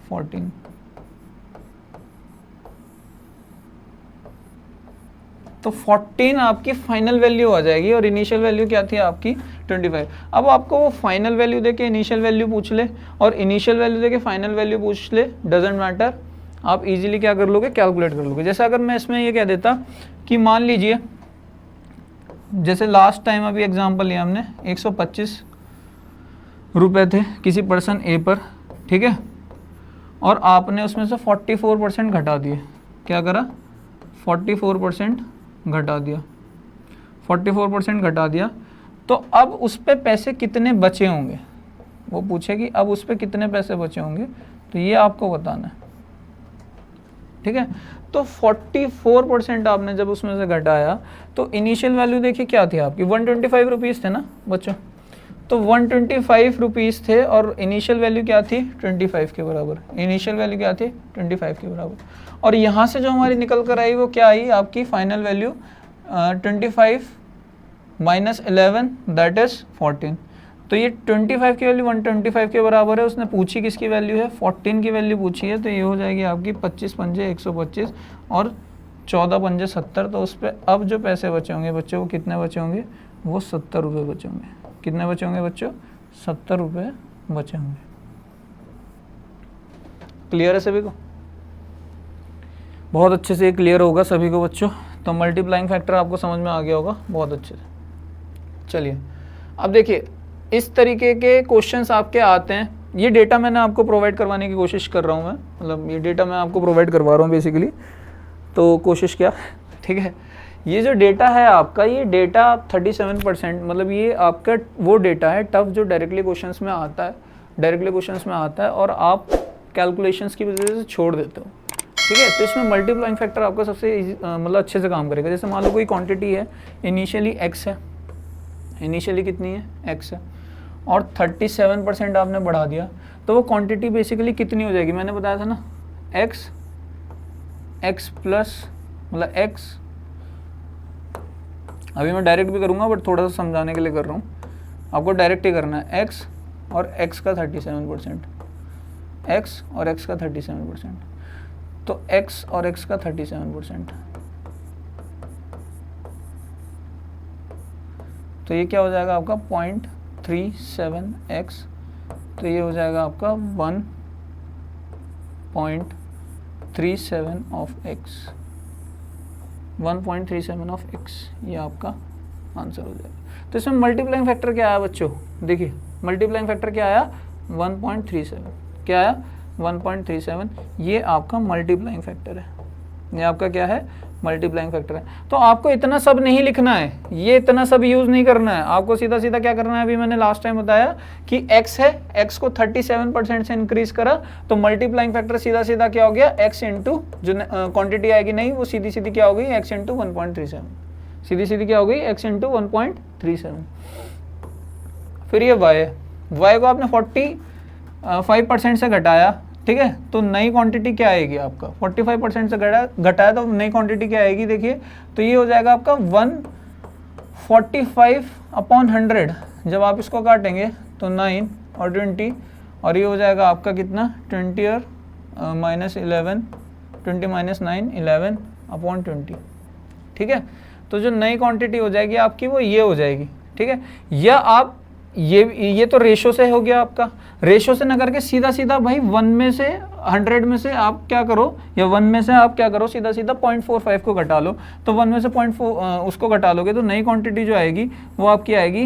14। तो 14 आपकी फाइनल वैल्यू आ जाएगी और इनिशियल वैल्यू क्या थी आपकी 25। अब आपको वो फाइनल वैल्यू देके इनिशियल वैल्यू पूछ ले और इनिशियल वैल्यू देके फाइनल वैल्यू पूछ ले, डजेंट मैटर, आप इजीली क्या कर लोगे, कैलकुलेट कर लोगे। जैसे अगर मैं इसमें ये कह देता कि मान लीजिए जैसे लास्ट टाइम अभी एग्जांपल लिया हमने 125 रुपये थे किसी पर्सन ए पर, ठीक है, और आपने उसमें से 44% घटा दिए, क्या करा 44% घटा दिया, 44% घटा दिया, तो अब उस पे पैसे कितने बचे होंगे, वो पूछे कि अब उस पे कितने पैसे बचे होंगे, तो ये आपको बताना है। ठीक है, तो 44% आपने जब उसमें से घटाया तो इनिशियल वैल्यू देखिए क्या थी आपकी 125 रुपीज़ थे ना बच्चों, तो 125 रुपीज़ थे और इनिशियल वैल्यू क्या थी 25 के बराबर, इनिशियल वैल्यू क्या थी 25 के बराबर, और यहाँ से जो हमारी निकल कर आई वो क्या आई आपकी final value 25 minus 11 that is 14। तो ये 25 की वैल्यू 125 के बराबर है, उसने पूछी किसकी वैल्यू है 14 की वैल्यू पूछी है, तो ये हो जाएगी आपकी 25 पंजे 125 और 14 पंजे 70, तो उस पर अब जो पैसे बचे होंगे बच्चों वो कितने बचे होंगे, वो 70 रुपये बचे होंगे। कितने बचे होंगे बच्चों 70 रुपये बचे होंगे। क्लियर है सभी को? बहुत अच्छे से क्लियर होगा सभी को बच्चों, तो मल्टीप्लाइंग फैक्टर आपको समझ में आ गया होगा बहुत अच्छे से। चलिए अब देखिए इस तरीके के क्वेश्चंस आपके आते हैं, ये डेटा मैंने आपको प्रोवाइड करवाने की कोशिश कर रहा हूँ मैं, मतलब ये डेटा मैं आपको प्रोवाइड करवा रहा हूँ बेसिकली, तो कोशिश क्या, ठीक है, ये जो डेटा है आपका, ये डेटा 37%, मतलब ये आपका वो डेटा है टफ जो डायरेक्टली क्वेश्चंस में आता है, डायरेक्टली क्वेश्चंस में आता है और आप कैलकुलेशंस की वजह से छोड़ देते हो। ठीक है, तो इसमें मल्टीप्लाइंग फैक्टर आपका सबसे मतलब अच्छे से काम करेगा। जैसे मान लो कोई क्वांटिटी है, इनिशियली x है, इनिशियली कितनी है x है, और 37% आपने बढ़ा दिया, तो वो क्वांटिटी बेसिकली कितनी हो जाएगी, मैंने बताया था ना x प्लस मतलब x, अभी मैं डायरेक्ट भी करूँगा बट थोड़ा सा समझाने के लिए कर रहा हूँ, आपको डायरेक्ट ही करना है x और x का 37%, x और x का 37%, तो x और x का 37%, तो ये क्या हो जाएगा आपका 0.37x, तो ये हो जाएगा आपका 1 1.37 ऑफ एक्स, 1.37 ऑफ एक्स, ये आपका आंसर हो जाएगा। तो इसमें मल्टीप्लाइंग फैक्टर क्या आया बच्चों, देखिए मल्टीप्लाइंग फैक्टर क्या आया 1.37, क्या आया 1.37, ये आपका मल्टीप्लाइंग फैक्टर है, ये आपका क्या है मल्टीप्लाइंग फैक्टर है। तो आपको इतना सब नहीं लिखना है, ये इतना सब यूज नहीं करना है, आपको सीधा सीधा क्या करना है, अभी मैंने लास्ट टाइम बताया कि x है, x को 37% से इंक्रीज करा तो मल्टीप्लाइंग फैक्टर सीधा सीधा क्या हो गया x इंटू जो क्वांटिटी आएगी नहीं वो सीधी सीधी क्या हो गई x इंटू 1.37, सीधी सीधी क्या हो गई x इंटू 1.37। फिर ये y को आपने 45% से घटाया, ठीक है, तो नई क्वांटिटी क्या आएगी आपका 45% से घटाया तो नई क्वांटिटी क्या आएगी, देखिए तो ये हो जाएगा आपका 145/100, जब आप इसको काटेंगे तो 9 और 20 और ये हो जाएगा आपका कितना 20 और -11, 20 - 9 11/20, ठीक है। तो जो नई क्वांटिटी हो जाएगी आपकी वो ये हो जाएगी, ठीक है। या आप ये तो रेशो से हो गया आपका, रेशो से ना करके सीधा सीधा भाई 1 में से 100 में से आप क्या करो, या 1 में से आप क्या करो सीधा सीधा 0.45 को घटा लो, तो 1 में से 0.4 उसको घटा लोगे तो नई क्वांटिटी जो आएगी वो आपकी आएगी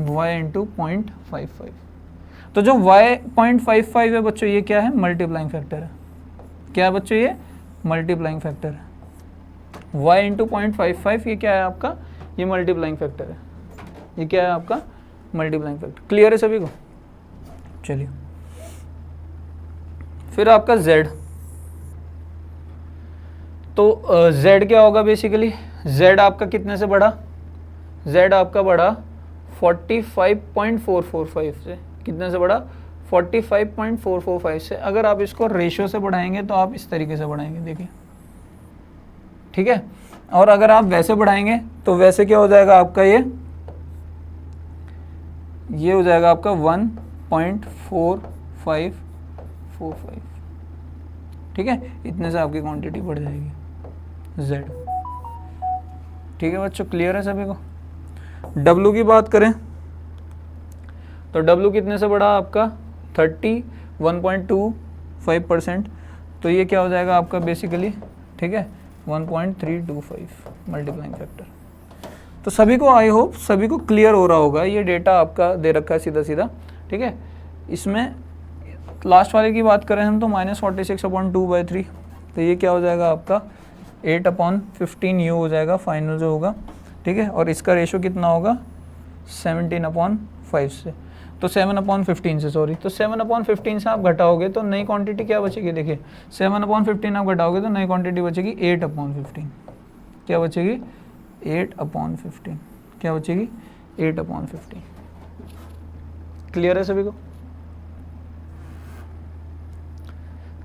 y इंटू 0.55। तो जो y 0.55 है बच्चों ये क्या है मल्टीप्लाइंग फैक्टर है, क्या है बच्चों ये मल्टीप्लाइंग फैक्टर है, y इंटू 0.55 ये क्या है आपका, ये मल्टीप्लाइंग फैक्टर है, ये क्या है आपका मल्टीप्लाइंग फैक्टर। क्लियर है सभी को, चलिए फिर आपका z, तो z क्या होगा बेसिकली, z आपका कितने से बढ़ा, z आपका बढ़ा 45.445 से, कितने से बढ़ा 45.445 से। अगर आप इसको रेशियो से बढ़ाएंगे तो आप इस तरीके से बढ़ाएंगे, देखिए ठीक है, और अगर आप वैसे बढ़ाएंगे तो वैसे क्या हो जाएगा आपका ये हो जाएगा आपका 1.4545, ठीक है, इतने से आपकी क्वांटिटी बढ़ जाएगी z, ठीक है बच्चों। क्लियर है सभी को। w की बात करें तो w कितने से बढ़ा आपका 31.25%, तो ये क्या हो जाएगा आपका बेसिकली, ठीक है 1.325 मल्टीप्लाइंग फैक्टर। तो सभी को आई होप सभी को क्लियर हो रहा होगा, ये डेटा आपका दे रखा है सीधा सीधा, ठीक है। इसमें लास्ट वाले की बात करें हम तो -46/2/3, तो ये क्या हो जाएगा आपका 8/15 यू हो जाएगा फाइनल जो होगा, ठीक है, और इसका रेशो कितना होगा 17/5 से, तो 7/15 से सॉरी, तो 7/15 से आप घटाओगे तो नई क्वांटिटी क्या बचेगी, देखिए 7/15 आप घटाओगे तो नई क्वांटिटी बचेगी 8/15, क्या बचेगी 8/15, क्या बचेगी 8/15। क्लियर है सभी को।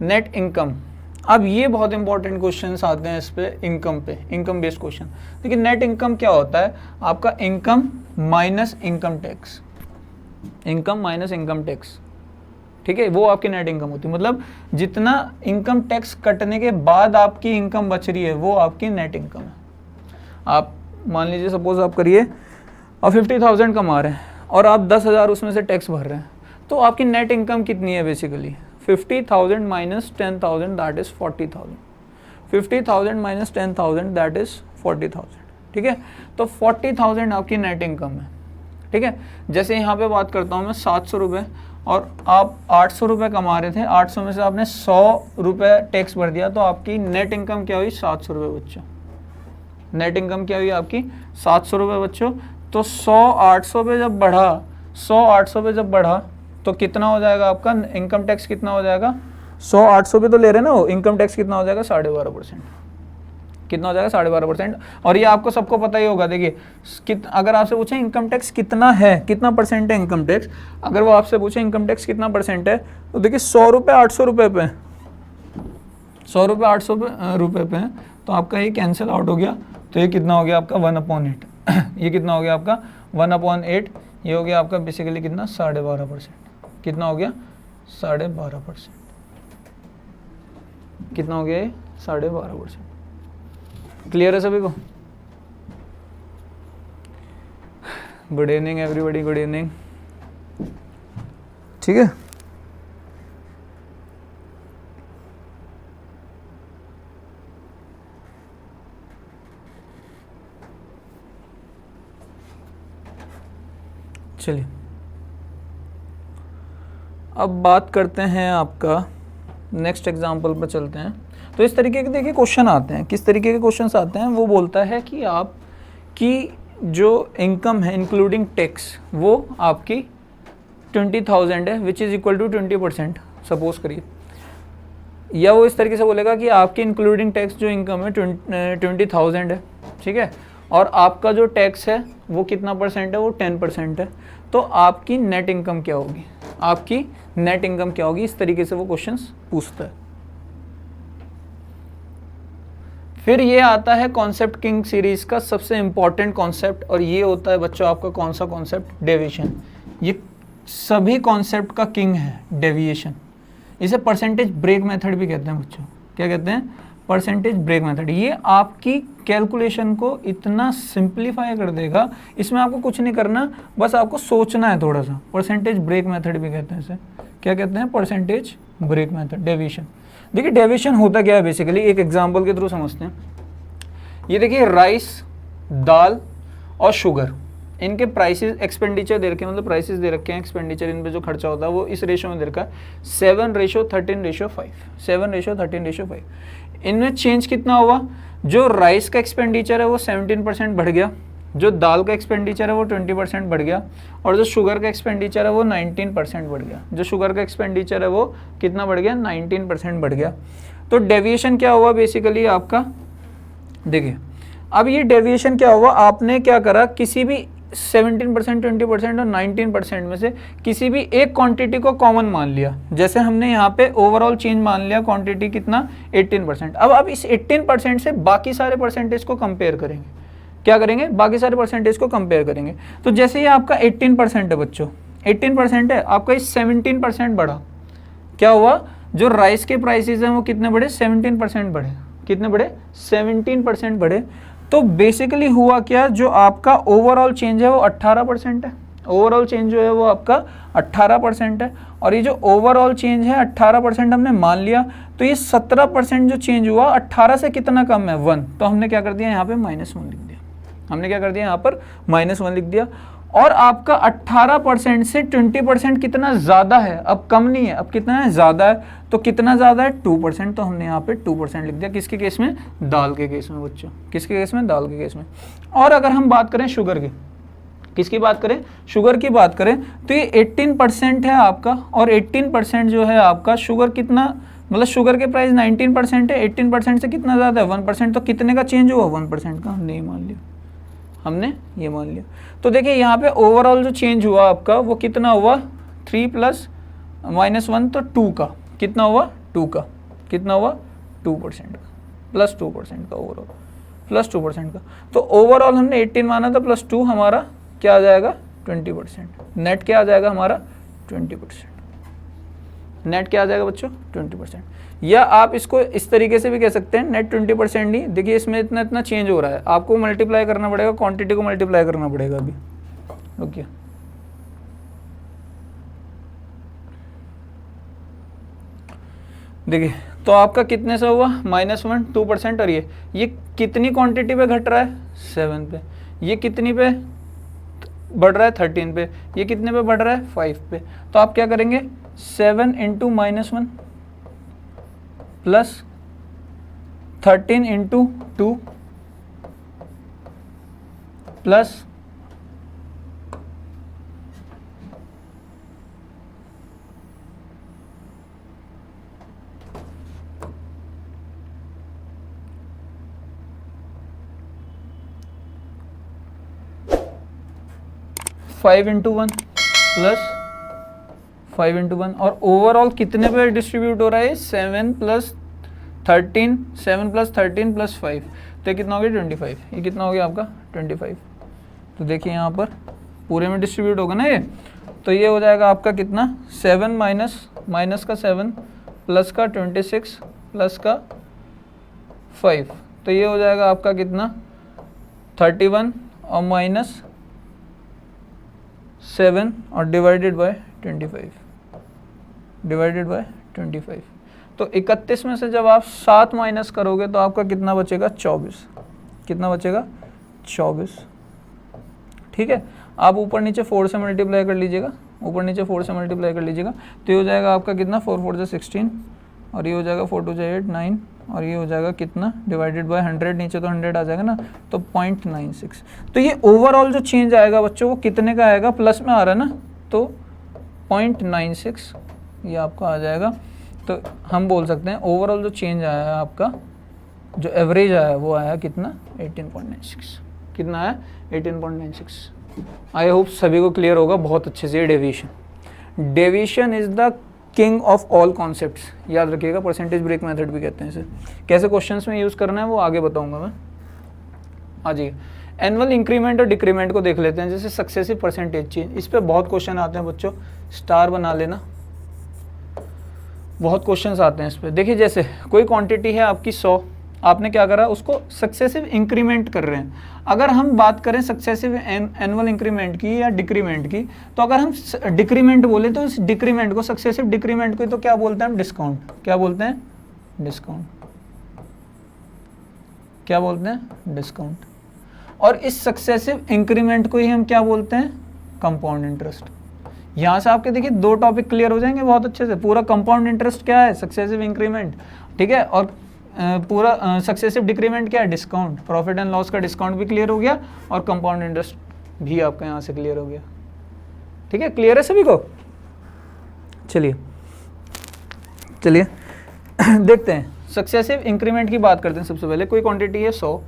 नेट इनकम, अब ये बहुत इंपॉर्टेंट क्वेश्चंस आते हैं इस पे, इनकम पे, इनकम बेस्ड क्वेश्चन। देखिए नेट इनकम क्या होता है आपका, income minus income tax, income minus income tax, ठीक है, वो आपकी नेट इनकम होती है। मतलब जितना इनकम टैक्स कटने के बाद आपकी इनकम बच रही है वो आपकी नेट इनकम है। आप मान लीजिए सपोज आप करिए और 50,000 कमा रहे हैं और आप 10,000 उसमें से टैक्स भर रहे हैं, तो आपकी नेट इनकम कितनी है basically 50,000 minus 10,000 that is 40,000, 50,000 minus 10,000 that is 40,000, ठीक है। तो 40,000 आपकी नेट इनकम है, ठीक है। जैसे यहाँ पे बात करता हूँ मैं 700 रुपये और आप 800 रुपये कमा रहे थे, 800 में से आपने 100 रुपये टैक्स भर दिया, तो आपकी नेट इनकम क्या हुई 700 रुपये बच्चों, नेट इनकम क्या हुई आपकी 700 रुपये बच्चों। तो 100 800 पे जब बढ़ा, 100 800 पे जब बढ़ा तो कितना हो जाएगा आपका इनकम टैक्स, कितना हो जाएगा 100 800 पे तो ले रहे ना वो, इनकम टैक्स कितना हो जाएगा 12.5%, कितना हो जाएगा 12.5%। और ये आपको सबको पता ही होगा, देखिए अगर आपसे पूछे इनकम टैक्स कितना है, कितना परसेंट है इनकम टैक्स, अगर वो आपसे पूछे इनकम टैक्स कितना परसेंट है, तो देखिए 100 रुपये 800 रुपये पे, 100 रुपये 800 रुपये पे, तो आपका ये कैंसिल आउट हो गया, तो ये कितना हो गया आपका 1/8 ये कितना हो गया आपका 1/8, ये हो गया आपका बेसिकली कितना 12.5%, कितना हो गया 12.5%, कितना हो गया ये 12.5%। क्लियर है सभी को। Good evening everybody, good evening. ठीक है। चलिए अब बात करते हैं आपका नेक्स्ट एग्जाम्पल पर चलते हैं। तो इस तरीके के देखिए क्वेश्चन आते हैं, किस तरीके के क्वेश्चन आते हैं, वो बोलता है कि आपकी जो इनकम है इंक्लूडिंग टैक्स वो आपकी 20,000 है which is equal to 20% suppose करिए, या वो इस तरीके से बोलेगा कि आपकी इंक्लूडिंग टैक्स जो इनकम है 20,000 है, ठीक है, और आपका जो टैक्स है वो कितना परसेंट है, वो 10% है। तो आपकी नेट इनकम क्या होगी, आपकी नेट इनकम क्या होगी, इस तरीके से वो क्वेश्चंस पूछता है। फिर ये आता है कॉन्सेप्ट किंग सीरीज का सबसे इंपॉर्टेंट कॉन्सेप्ट, और ये होता है बच्चों आपका कौन सा कॉन्सेप्ट, डेविएशन। ये सभी कॉन्सेप्ट का किंग है डेविएशन। इसे परसेंटेज ब्रेक मेथड भी कहते हैं बच्चों, क्या कहते हैं, परसेंटेज ब्रेक मेथड। ये आपकी कैलकुलेशन को इतना सिंप्लीफाई कर देगा, इसमें आपको कुछ नहीं करना, बस आपको सोचना है थोड़ा सा। परसेंटेज ब्रेक मेथड भी कहते हैं इसे, क्या कहते हैं, परसेंटेज ब्रेक मेथड, डेविएशन। देखिए डेविएशन होता क्या है बेसिकली, एक एग्जांपल के थ्रू समझते हैं। ये देखिए राइस, दाल और शुगर, इनके प्राइसेस एक्सपेंडिचर दे रखे हैं, मतलब प्राइसेस दे रखे हैं, एक्सपेंडिचर इन पे जो खर्चा होता है वो इस रेशो में दे रखा है 7:13:5, 7:13:5। इनमें चेंज कितना हुआ, जो राइस का एक्सपेंडिचर है वो 17% बढ़ गया, जो दाल का एक्सपेंडिचर है वो 20% बढ़ गया, और जो शुगर का एक्सपेंडिचर है वो 19% बढ़ गया। जो शुगर का एक्सपेंडिचर है वो कितना बढ़ गया, 19% बढ़ गया। तो डेविएशन क्या हुआ बेसिकली आपका, देखिए अब ये डेविएशन क्या हुआ, आपने क्या करा, किसी भी 17%, 20% और 19% में से किसी भी एक क्वांटिटी को कॉमन मान लिया। जैसे हमने यहाँ पे ओवरऑल चेंज मान लिया, क्वांटिटी कितना 18%। अब इस 18% से बाकी सारे परसेंटेज को कंपेयर करेंगे, क्या करेंगे, बाकी सारे परसेंटेज को कंपेयर करेंगे। तो जैसे ये आपका 18% है बच्चों, 18% है, आपका इस 17% बढ़ा, क्या हुआ, जो राइस के प्राइसेस हैं वो कितने बढ़े, 17% बढ़े, कितने बढ़े, 17% बढ़े। तो बेसिकली हुआ क्या, जो आपका ओवरऑल चेंज है वो 18% है, ओवरऑल चेंज जो है वो आपका 18% है, और ये जो ओवरऑल चेंज है 18% हमने मान लिया, तो ये 17% जो चेंज हुआ 18 से कितना कम है, 1, तो हमने क्या कर दिया यहाँ पे -1 लिख दिया, हमने क्या कर दिया यहाँ पर -1 लिख दिया। और आपका 18% से 20% कितना ज़्यादा है, अब कम नहीं है, अब कितना है, ज़्यादा है, तो कितना ज़्यादा है, 2%, तो हमने यहाँ पे 2% लिख दिया। किसके केस में, दाल के केस में बच्चों, किसके केस में, दाल के केस में। और अगर हम बात करें शुगर की, किसकी बात करें, शुगर की बात करें, तो ये 18% है आपका, और 18% जो है आपका शुगर कितना, मतलब शुगर के प्राइस 19% है, 18% से कितना ज़्यादा है, 1%, तो कितने का चेंज हुआ, 1% का, हमने ये मान लिया, हमने ये मान लिया। तो देखिए यहाँ पे ओवरऑल जो चेंज हुआ आपका वो कितना हुआ, 3 + -1, तो 2 का, कितना हुआ, 2 का, कितना हुआ, 2% का, +2% का, ओवरऑल +2% का। तो ओवरऑल हमने 18 माना था, +2 हमारा क्या आ जाएगा, 20%। नेट क्या आ जाएगा हमारा, 20%। नेट क्या आ जाएगा बच्चों, 20%। या आप इसको इस तरीके से भी कह सकते हैं, नेट 20% नहीं, देखिए इसमें इतना इतना चेंज हो रहा है, आपको मल्टीप्लाई करना पड़ेगा, क्वांटिटी को मल्टीप्लाई करना पड़ेगा अभी, ओके। देखिए तो आपका कितने से हुआ, -1, 2%, और ये कितनी क्वांटिटी पे घट रहा है, 7 पे, ये कितनी पे बढ़ रहा है, 13 पे, ये कितने पे बढ़ रहा है, 5 पे। तो आप क्या करेंगे, 7 × -1 + 13 × 2 + 5 × 1 + 5 × 1, और ओवरऑल कितने पे डिस्ट्रीब्यूट हो रहा है, 7 + 13, 7 + 13 + 5, तो ये कितना हो गया, 25। ये कितना हो गया आपका, 25। तो देखिए यहाँ पर पूरे में डिस्ट्रीब्यूट होगा ना ये, तो ये हो जाएगा आपका कितना, 7 माइनस का 7 प्लस का 26 प्लस का 5, तो ये हो जाएगा आपका कितना, 31 और -7 और डिवाइडेड बाय 25। Divided by 25। तो 31 में से जब आप 7 माइनस करोगे तो आपका कितना बचेगा? 24। कितना बचेगा? 24। ठीक है, आप ऊपर नीचे 4 से मल्टीप्लाई कर लीजिएगा, ऊपर नीचे 4 से मल्टीप्लाई कर लीजिएगा, तो ये हो जाएगा आपका कितना? 4 4 जा 16, और ये हो जाएगा 4 2 जा 8 9, और ये हो जाएगा कितना? डिवाइडेड बाय 100, नीचे तो 100 आ जाएगा ना, तो 0.96। तो ये ओवरऑल जो चेंज आएगा बच्चों वो कितने का आएगा? प्लस में आ रहा है ना, तो 0.96 ये आपका आ जाएगा। तो हम बोल सकते हैं ओवरऑल जो चेंज आया है आपका, जो एवरेज आया वो आया कितना? 18.96। कितना आया? 18.96। आई होप सभी को क्लियर होगा बहुत अच्छे से। Deviation, deviation is the king of all concepts, याद रखिएगा। परसेंटेज ब्रेक मेथड भी कहते हैं इसे। कैसे क्वेश्चंस में यूज़ करना है वो आगे बताऊंगा मैं। आ जाइए, एनुअल इंक्रीमेंट और डिक्रीमेंट को देख लेते हैं। जैसे सक्सेसिव परसेंटेज चेंज, इस पर बहुत क्वेश्चन आते हैं बच्चों, स्टार बना लेना, बहुत क्वेश्चंस आते हैं इस पर। देखिए, जैसे कोई क्वांटिटी है आपकी 100, आपने क्या करा? उसको सक्सेसिव इंक्रीमेंट कर रहे हैं। अगर हम बात करें सक्सेसिव एनुअल इंक्रीमेंट की या डिक्रीमेंट की, तो अगर हम डिक्रीमेंट बोले तो इस डिक्रीमेंट को, सक्सेसिव डिक्रीमेंट को तो क्या बोलते हैं हम? डिस्काउंट। क्या बोलते हैं? डिस्काउंट। क्या बोलते हैं? डिस्काउंट। और इस सक्सेसिव इंक्रीमेंट को ही हम क्या बोलते हैं? Compound interest. यहाँ से आपके देखिए 2 टॉपिक क्लियर हो जाएंगे बहुत अच्छे से। पूरा कंपाउंड इंटरेस्ट क्या है? सक्सेसिव इंक्रीमेंट, ठीक है, और पूरा सक्सेसिव डिक्रीमेंट क्या है? डिस्काउंट। प्रॉफिट एंड लॉस का डिस्काउंट भी क्लियर हो गया और कंपाउंड इंटरेस्ट भी आपका यहाँ से क्लियर हो गया। ठीक है, क्लियर है सभी को? चलिए चलिए देखते हैं, सक्सेसिव इंक्रीमेंट की बात करते हैं। सबसे पहले कोई क्वांटिटी है 100,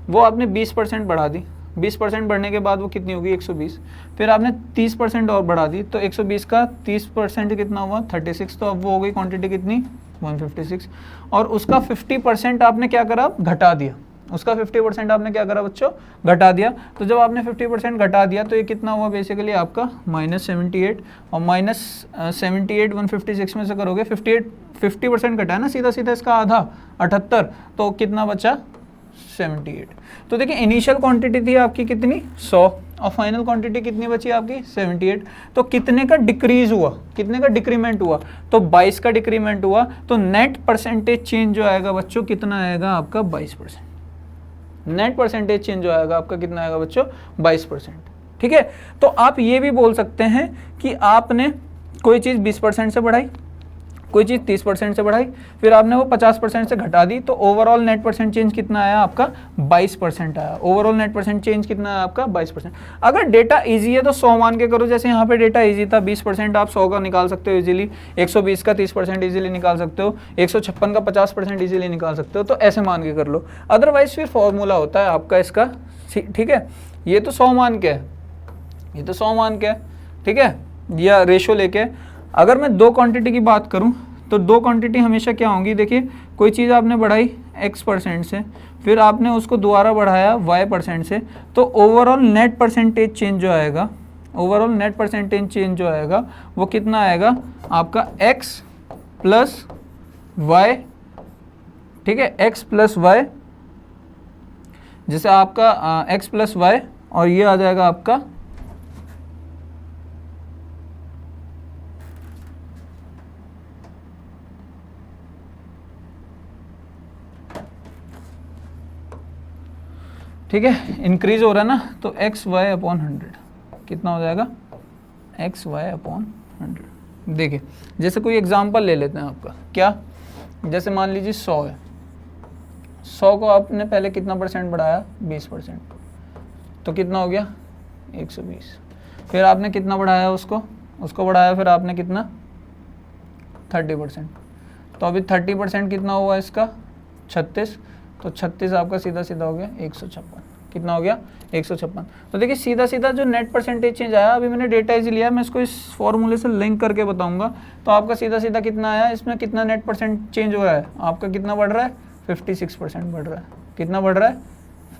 वो आपने 20% बढ़ा दी, 20% बढ़ने के बाद वो कितनी होगी? 120। फिर आपने 30% और बढ़ा दी, तो 120 का 30% कितना हुआ? 36। तो अब वो हो गई क्वांटिटी कितनी? 156। और उसका 50% आपने क्या करा? घटा दिया। उसका 50% आपने क्या करा बच्चों? घटा दिया। तो जब आपने 50% घटा दिया तो ये कितना हुआ बेसिकली आपका? -78। और -78 156 में से करोगे, 50% घटा है ना, सीधा सीधा इसका आधा 78, तो कितना बचा? 78। तो देखिए, इनिशियल क्वांटिटी थी आपकी कितनी? 100, और फाइनल क्वांटिटी कितनी बची आपकी? 78। तो कितने का डिक्रीज हुआ? कितने का डिक्रीमेंट हुआ? तो 22 का डिक्रीमेंट हुआ। तो नेट परसेंटेज चेंज जो आएगा बच्चों कितना आएगा आपका? 22%। नेट परसेंटेज चेंज जो आएगा आपका कितना आएगा बच्चों? 22%। ठीक है, तो आप ये भी बोल सकते हैं कि आपने कोई चीज़ 20% से बढ़ाई, कोई चीज़ 30% से बढ़ाई, फिर आपने वो 50% से घटा दी, तो ओवरऑल नेट परसेंट चेंज कितना आया आपका? 22% आया। ओवरऑल नेट परसेंट चेंज कितना आया आपका? 22%। अगर डेटा इजी है तो 100 मान के करो, जैसे यहाँ पे डेटा इजी था, 20% आप 100 का निकाल सकते हो इजीली, 120 का 30% इजीली निकाल सकते हो, 156 का 50% इजीली निकाल सकते हो, तो ऐसे मान के कर लो। अदरवाइज फिर फॉर्मूला होता है आपका इसका, ठीक है। ये तो 100 मान के है, ये तो 100 मान के है, ठीक है, या रेशो लेके। अगर मैं 2 क्वांटिटी की बात करूं तो 2 क्वांटिटी हमेशा क्या होंगी? देखिए, कोई चीज़ आपने बढ़ाई x% से, फिर आपने उसको दोबारा बढ़ाया y% से, तो ओवरऑल नेट परसेंटेज चेंज जो आएगा, ओवरऑल नेट परसेंटेज चेंज जो आएगा वो कितना आएगा आपका? x प्लस y, ठीक है, x प्लस y, जैसे आपका x प्लस y, और ये आ जाएगा आपका ठीक है, इंक्रीज हो रहा है ना, तो XY/100 कितना हो जाएगा? XY/100। देखिए, जैसे कोई एग्जांपल ले लेते हैं आपका, क्या? जैसे मान लीजिए 100 है, 100 को आपने पहले कितना परसेंट बढ़ाया? 20%, तो कितना हो गया? 120। फिर आपने कितना बढ़ाया उसको बढ़ाया, फिर आपने कितना? 30%, तो अभी 30% कितना हुआ इसका? 36, तो 36 आपका सीधा सीधा हो गया 156। कितना हो गया? 156। तो देखिए, सीधा सीधा जो नेट परसेंटेज चेंज आया, अभी मैंने डेटा इजी लिया, मैं इसको इस फॉर्मूले से लिंक करके बताऊंगा, तो आपका सीधा सीधा कितना आया? इसमें कितना नेट परसेंट चेंज हो रहा है आपका? कितना बढ़ रहा है? 56% बढ़ रहा है। कितना बढ़ रहा है?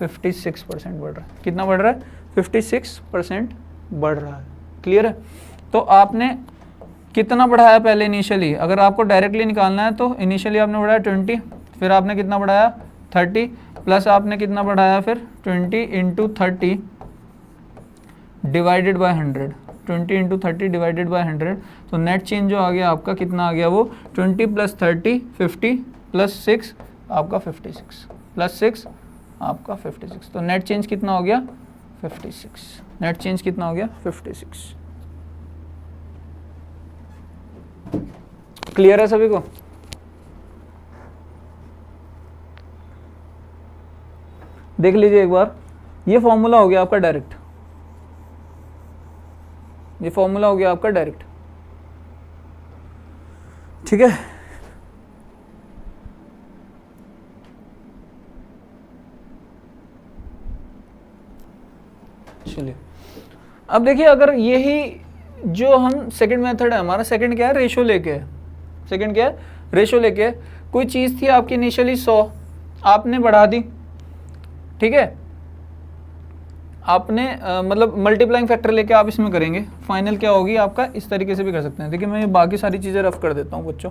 56% बढ़ रहा है। कितना बढ़ रहा है? 56% बढ़ रहा है। क्लियर है? तो आपने कितना बढ़ाया पहले इनिशियली? अगर आपको डायरेक्टली निकालना है तो इनिशियली आपने बढ़ाया 20, फिर आपने कितना बढ़ाया? 30, प्लस आपने कितना बढ़ाया फिर? 20 × 30 divided by 100, 20 into 30 divided by 100, तो नेट चेंज जो आ गया आपका कितना आ गया वो 20 प्लस 30 50 प्लस 6 आपका 56 प्लस 6 आपका 56, तो नेट चेंज कितना हो गया 56, नेट चेंज कितना हो गया 56। क्लियर है सभी को? देख लीजिए एक बार, ये फॉर्मूला हो गया आपका डायरेक्ट, ये फॉर्मूला हो गया आपका डायरेक्ट, ठीक है। चलिए अब देखिए, अगर यही जो हम सेकंड मेथड है हमारा, सेकंड क्या है रेशो लेके है, सेकंड क्या है रेशो लेके है। कोई चीज़ थी आपकी इनिशियली 100, आपने बढ़ा दी, ठीक है, आपने मतलब मल्टीप्लाइंग फैक्टर लेके आप इसमें करेंगे, फाइनल क्या होगी आपका, इस तरीके से भी कर सकते हैं। देखिए मैं ये बाकी सारी चीज़ें रफ कर देता हूँ बच्चों,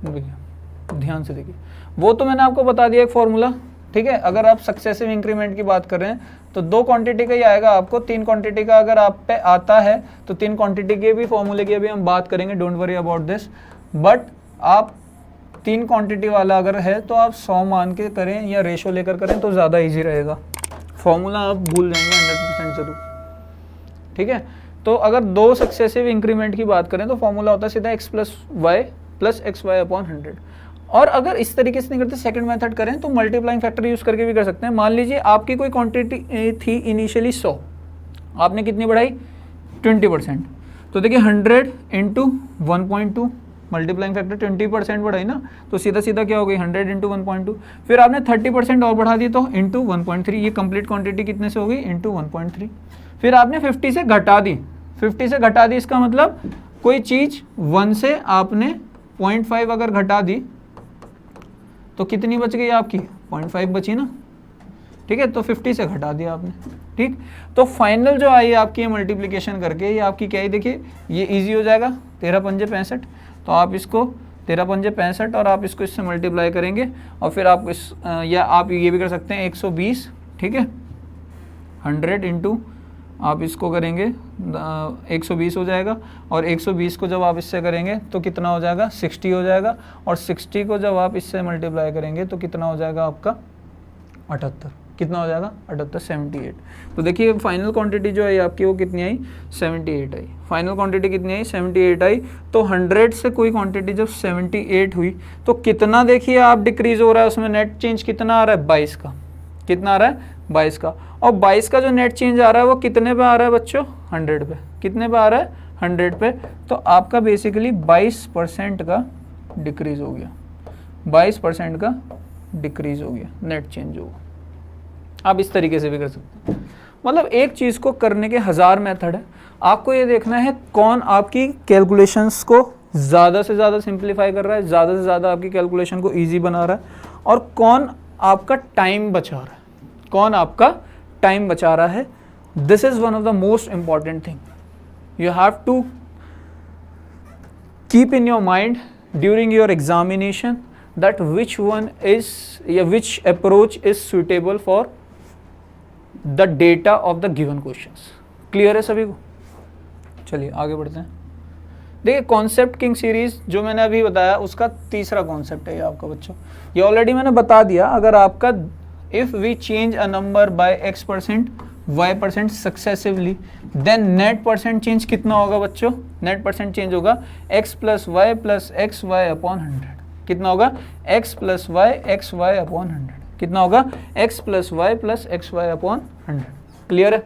देखिए ध्यान से देखिए, वो तो मैंने आपको बता दिया एक फॉर्मूला, ठीक है। अगर आप सक्सेसिव इंक्रीमेंट की बात कर रहे हैं तो 2 क्वांटिटी का ही आएगा आपको, 3 क्वांटिटी का अगर आप पे आता है तो 3 क्वांटिटी के भी फॉर्मूले की अभी हम बात करेंगे, don't worry about this. But आप 3 क्वांटिटी वाला अगर है तो आप 100 मान के करें या रेशो लेकर करें तो ज़्यादा ईजी रहेगा, फॉर्मूला आप भूल जाएंगे 100% जरूर, ठीक है। तो अगर 2 सक्सेसिव इंक्रीमेंट की बात करें तो फॉर्मूला होता है सीधा x plus Y plus X Y upon 100। और अगर इस तरीके से नहीं करते, सेकंड मेथड करें तो मल्टीप्लाइंग फैक्टर यूज करके भी कर सकते हैं। मान लीजिए आपकी कोई क्वांटिटी थी इनिशियली 100, आपने कितनी बढ़ाई 20%, तो देखिए 100 इंटू 1.2 मल्टीप्लाइंग फैक्टर 20% बढ़ाई ना, तो सीधा सीधा क्या हो गई 100 इंटू 1.2, फिर आपने 30% और बढ़ा दी तो इंटू 1.3, ये कंप्लीट क्वांटिटी कितने से हो गई इंटू 1.3, फिर आपने 50 से घटा दी, 50 से घटा दी, इसका मतलब कोई चीज़ 1 से आपने 0.5 अगर घटा दी तो कितनी बच गई आपकी 0.5 बची ना, ठीक है, तो 50 से घटा दिया आपने, ठीक। तो फाइनल जो आई आपकी ये मल्टीप्लिकेशन करके ये आपकी क्या ही, देखिए ये इजी हो जाएगा, 13 पंजे 65, तो आप इसको 13 पंजे 65 और आप इसको इससे मल्टीप्लाई करेंगे और फिर आप इस या आप ये भी कर सकते हैं 120, ठीक है, 100 इंटू आप इसको करेंगे 120 हो जाएगा, और 120 को जब आप इससे करेंगे तो कितना हो जाएगा 60 हो जाएगा, और 60 को जब आप इससे मल्टीप्लाई करेंगे तो कितना हो जाएगा आपका 78, कितना हो जाएगा 78, 78। तो देखिए फाइनल क्वांटिटी जो है आपकी वो कितनी आई 78 आई, फाइनल क्वांटिटी कितनी आई 78 आई। तो 100 से कोई क्वांटिटी जब 78 हुई तो कितना देखिए आप डिक्रीज हो रहा है उसमें, नेट चेंज कितना आ रहा है 22 का, कितना आ रहा है 22 का, और 22 का जो नेट चेंज आ रहा है वो कितने पे आ रहा है बच्चों 100 पे, कितने पे आ रहा है 100 पे, तो आपका बेसिकली 22% का डिक्रीज हो गया, 22% का डिक्रीज हो गया, नेट चेंज होगा। आप इस तरीके से भी कर सकते हैं, मतलब एक चीज़ को करने के 1000 मेथड है, आपको ये देखना है कौन आपकी कैलकुलेशंस को ज़्यादा से ज़्यादा सिंप्लीफाई कर रहा है, ज़्यादा से ज़्यादा आपकी कैलकुलेशन को ईजी बना रहा है, और कौन आपका टाइम बचा रहा है, कौन आपका टाइम बचा रहा है। This is one of the most important thing you have to keep in your mind during your examination, that which one is या which approach is suitable for the data of the given questions. Clear है सभी को? चलिए आगे बढ़ते हैं। देखिए कॉन्सेप्ट किंग सीरीज जो मैंने अभी बताया उसका तीसरा कॉन्सेप्ट है ये आपका बच्चों, ये ऑलरेडी मैंने बता दिया। अगर आपका if we change a number by x%, y% successively, then net percent change कितना होगा बच्चों, net percent change होगा x plus y plus xy upon 100, कितना होगा x plus y xy upon 100, कितना होगा x plus y plus xy upon 100। Clear है?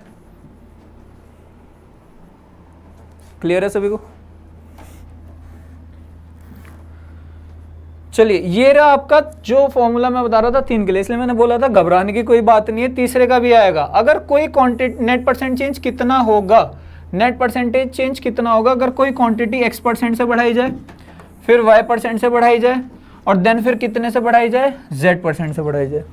क्लियर है सभी को? चलिए ये रहा आपका जो फॉर्मूला मैं बता रहा था 3 के लिए, इसलिए मैंने बोला था घबराने की कोई बात नहीं है, तीसरे का भी आएगा। अगर कोई क्वांटिटी नेट परसेंट चेंज कितना होगा, नेट परसेंटेज चेंज कितना होगा अगर कोई क्वांटिटी x% से बढ़ाई जाए, फिर y% से बढ़ाई जाए, और देन फिर कितने से बढ़ाई जाए z% से बढ़ाई जाए।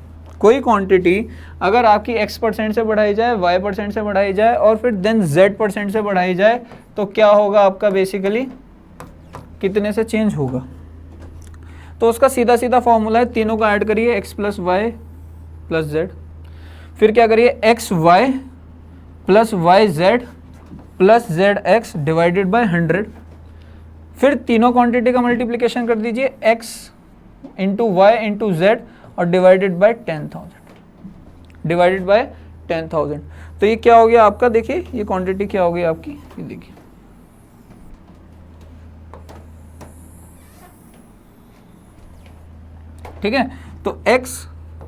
कोई क्वांटिटी अगर आपकी x% से बढ़ाई जाए, y% से बढ़ाई जाए, और फिर देन z% से बढ़ाई जाए, तो क्या होगा आपका बेसिकली कितने से चेंज होगा। तो उसका सीधा सीधा फॉर्मूला है, तीनों को ऐड करिए x plus Y plus Z, फिर क्या करिए X Y plus Y Z plus Z X divided by 100, फिर तीनों क्वांटिटी का मल्टीप्लिकेशन कर दीजिए x into Y into Z और डिवाइडेड बाय 10,000। तो ये क्या हो गया आपका, देखिए ये क्वांटिटी क्या हो गई आपकी, ये देखिए ठीक है। तो x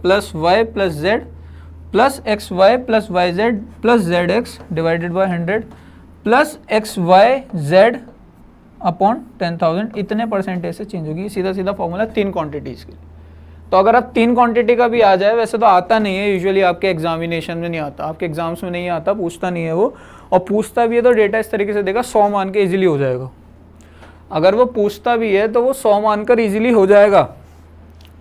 plus Y plus Z plus X Y plus Y Z plus Z X divided by 100 plus X Y Z upon 10,000, इतने परसेंटेज से चेंज होगी। सीधा सीधा फॉर्मूला 3 क्वांटिटीज के लिए। तो अगर आप 3 क्वांटिटी का भी आ जाए, वैसे तो आता नहीं है यूजुअली, आपके एग्जामिनेशन में नहीं आता, आपके एग्जाम्स में नहीं आता, पूछता नहीं है वो, और पूछता भी है तो डेटा इस तरीके से देगा 100 मान के ईजिली हो जाएगा। अगर वो पूछता भी है तो वो 100 मानकर ईजिली हो जाएगा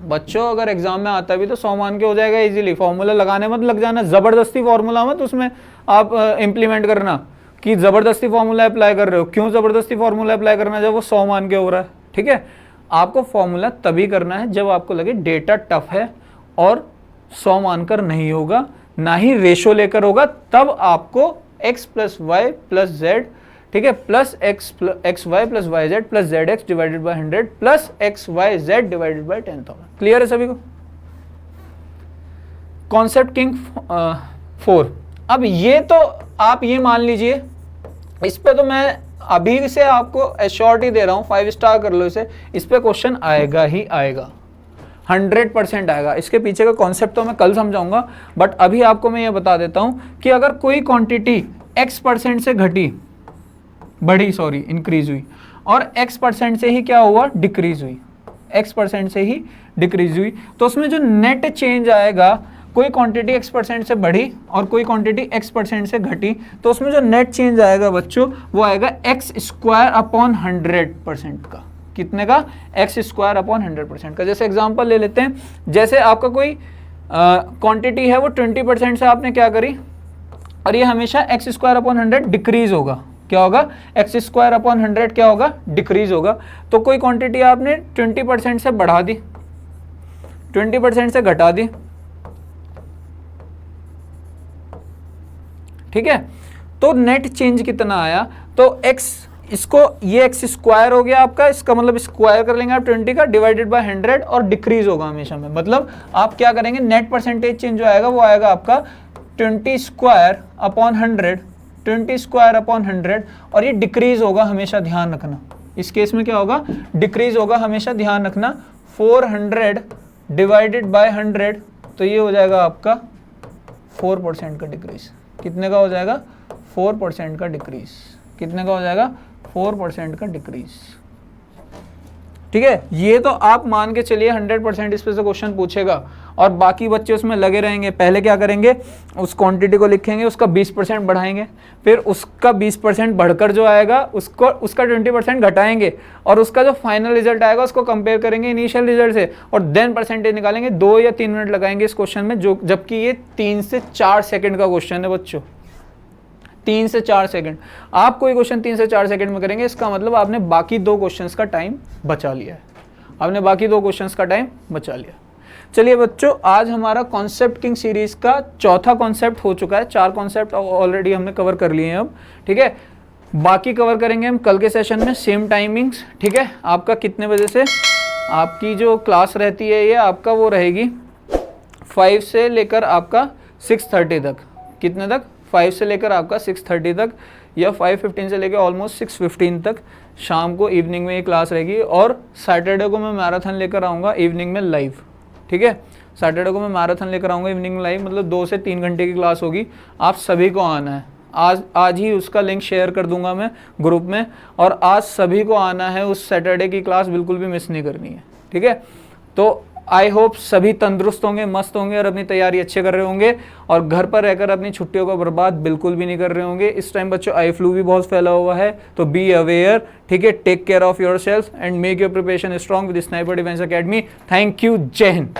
बच्चों, अगर एग्जाम में आता भी तो 100 मान के हो जाएगा इजीली। फॉर्मूला लगाने मत लग जाना, ज़बरदस्ती फॉर्मूला मत उसमें आप इम्प्लीमेंट करना कि ज़बरदस्ती फॉर्मूला अप्लाई कर रहे हो। क्यों ज़बरदस्ती फॉर्मूला अप्लाई करना जब वो 100 मान के हो रहा है, ठीक है। आपको फॉर्मूला तभी करना है जब आपको लगे डेटा टफ है और 100 मानकर नहीं होगा, ना ही रेशो लेकर होगा, तब आपको x plus Y plus Z, ठीक है, plus X Y plus Y Z plus Z X divided by 100 plus X Y Z divided by 10,000। Clear है सभी को? कॉन्सेप्ट किंग 4। अब ये तो आप ये मान लीजिए, इस पे तो मैं अभी से आपको एश्योरिटी दे रहा हूं, 5 स्टार कर लो इसे, इस पे क्वेश्चन आएगा ही आएगा, 100% आएगा। इसके पीछे का कॉन्सेप्ट तो मैं कल समझाऊंगा, बट अभी आपको मैं ये बता देता हूं कि अगर कोई क्वांटिटी x% से इंक्रीज हुई और x% से ही क्या हुआ, डिक्रीज हुई, x% से ही डिक्रीज हुई, तो उसमें जो नेट चेंज आएगा, कोई क्वांटिटी x% से बढ़ी और कोई क्वांटिटी x% से घटी, तो उसमें जो नेट चेंज आएगा बच्चों वो आएगा x² अपॉन 100% का। कितने का? x² अपॉन 100% का। जैसे एग्जांपल ले लेते हैं, जैसे आपका कोई क्वांटिटी है वो 20% से आपने क्या करी, और ये हमेशा x² अपॉन 100 डिक्रीज होगा। क्या होगा? x² अपॉन 100 क्या होगा? डिक्रीज होगा। तो कोई क्वांटिटी आपने 20% से बढ़ा दी, 20% से घटा दी, ठीक है, तो नेट चेंज कितना आया? तो x, इसको ये x² हो गया आपका, इसका मतलब स्क्वायर कर लेंगे आप 20 का डिवाइडेड बाय 100 और डिक्रीज होगा हमेशा में। मतलब आप क्या करेंगे, नेट परसेंटेज चेंज जो आएगा वो आएगा आपका 20² अपॉन 100, 20² अपॉन 100, और ये डिक्रीज होगा हमेशा, ध्यान रखना। इस केस में क्या होगा? डिक्रीज होगा हमेशा, ध्यान रखना। 400 डिवाइडेड बाय 100, तो ये हो जाएगा आपका 4% का डिक्रीज। कितने का हो जाएगा? 4% का डिक्रीज। कितने का हो जाएगा? 4% का डिक्रीज, ठीक है। ये तो आप मान के चलिए 100% इस पे से क्वेश्चन पूछेगा, और बाकी बच्चे उसमें लगे रहेंगे। पहले क्या करेंगे, उस क्वांटिटी को लिखेंगे, उसका 20% बढ़ाएंगे, फिर उसका 20% बढ़कर जो आएगा उसका 20% घटाएंगे, और उसका जो फाइनल रिजल्ट आएगा उसको कंपेयर करेंगे इनिशियल रिजल्ट से, और देन परसेंटेज निकालेंगे। 2 या 3 मिनट लगाएंगे इस क्वेश्चन में, जो जबकि ये 3 से 4 सेकेंड का क्वेश्चन है बच्चों, 3 से 4 सेकंड। आप कोई क्वेश्चन 3 से 4 सेकंड में करेंगे, इसका मतलब आपने बाकी 2 क्वेश्चंस का टाइम बचा लिया है, आपने बाकी 2 क्वेश्चंस का टाइम बचा लिया। चलिए बच्चों, आज हमारा कॉन्सेप्ट किंग सीरीज का चौथा कॉन्सेप्ट हो चुका है। 4 कॉन्सेप्ट ऑलरेडी हमने कवर कर लिए हैं अब, ठीक है। बाकी कवर करेंगे हम कल के सेशन में, सेम टाइमिंग्स, ठीक है। आपका कितने बजे से आपकी जो क्लास रहती है, ये आपका वो रहेगी 5 से लेकर आपका 6:30 तक। कितने तक? 5 से लेकर आपका 6:30 तक, या 5:15 से लेकर ऑलमोस्ट 6:15 तक शाम को, इवनिंग में ये क्लास रहेगी। और सैटरडे को मैं मैराथन लेकर आऊँगा इवनिंग में लाइव, ठीक है। सैटरडे को मैं मैराथन लेकर आऊँगा इवनिंग में लाइव, मतलब 2 से 3 घंटे की क्लास होगी। आप सभी को आना है। आज ही उसका लिंक शेयर कर दूंगा मैं ग्रुप में, और आज सभी को आना है उस सैटरडे की क्लास, बिल्कुल भी मिस नहीं करनी है, ठीक है। तो आई होप सभी तंदुरुस्त होंगे, मस्त होंगे और अपनी तैयारी अच्छे कर रहे होंगे, और घर पर रहकर अपनी छुट्टियों को बर्बाद बिल्कुल भी नहीं कर रहे होंगे। इस टाइम बच्चों आई फ्लू भी बहुत फैला हुआ है, तो बी अवेयर, ठीक है। Take care of your self and make your preparation strong with Sniper Defence Academy. Thank you, Jai Hind.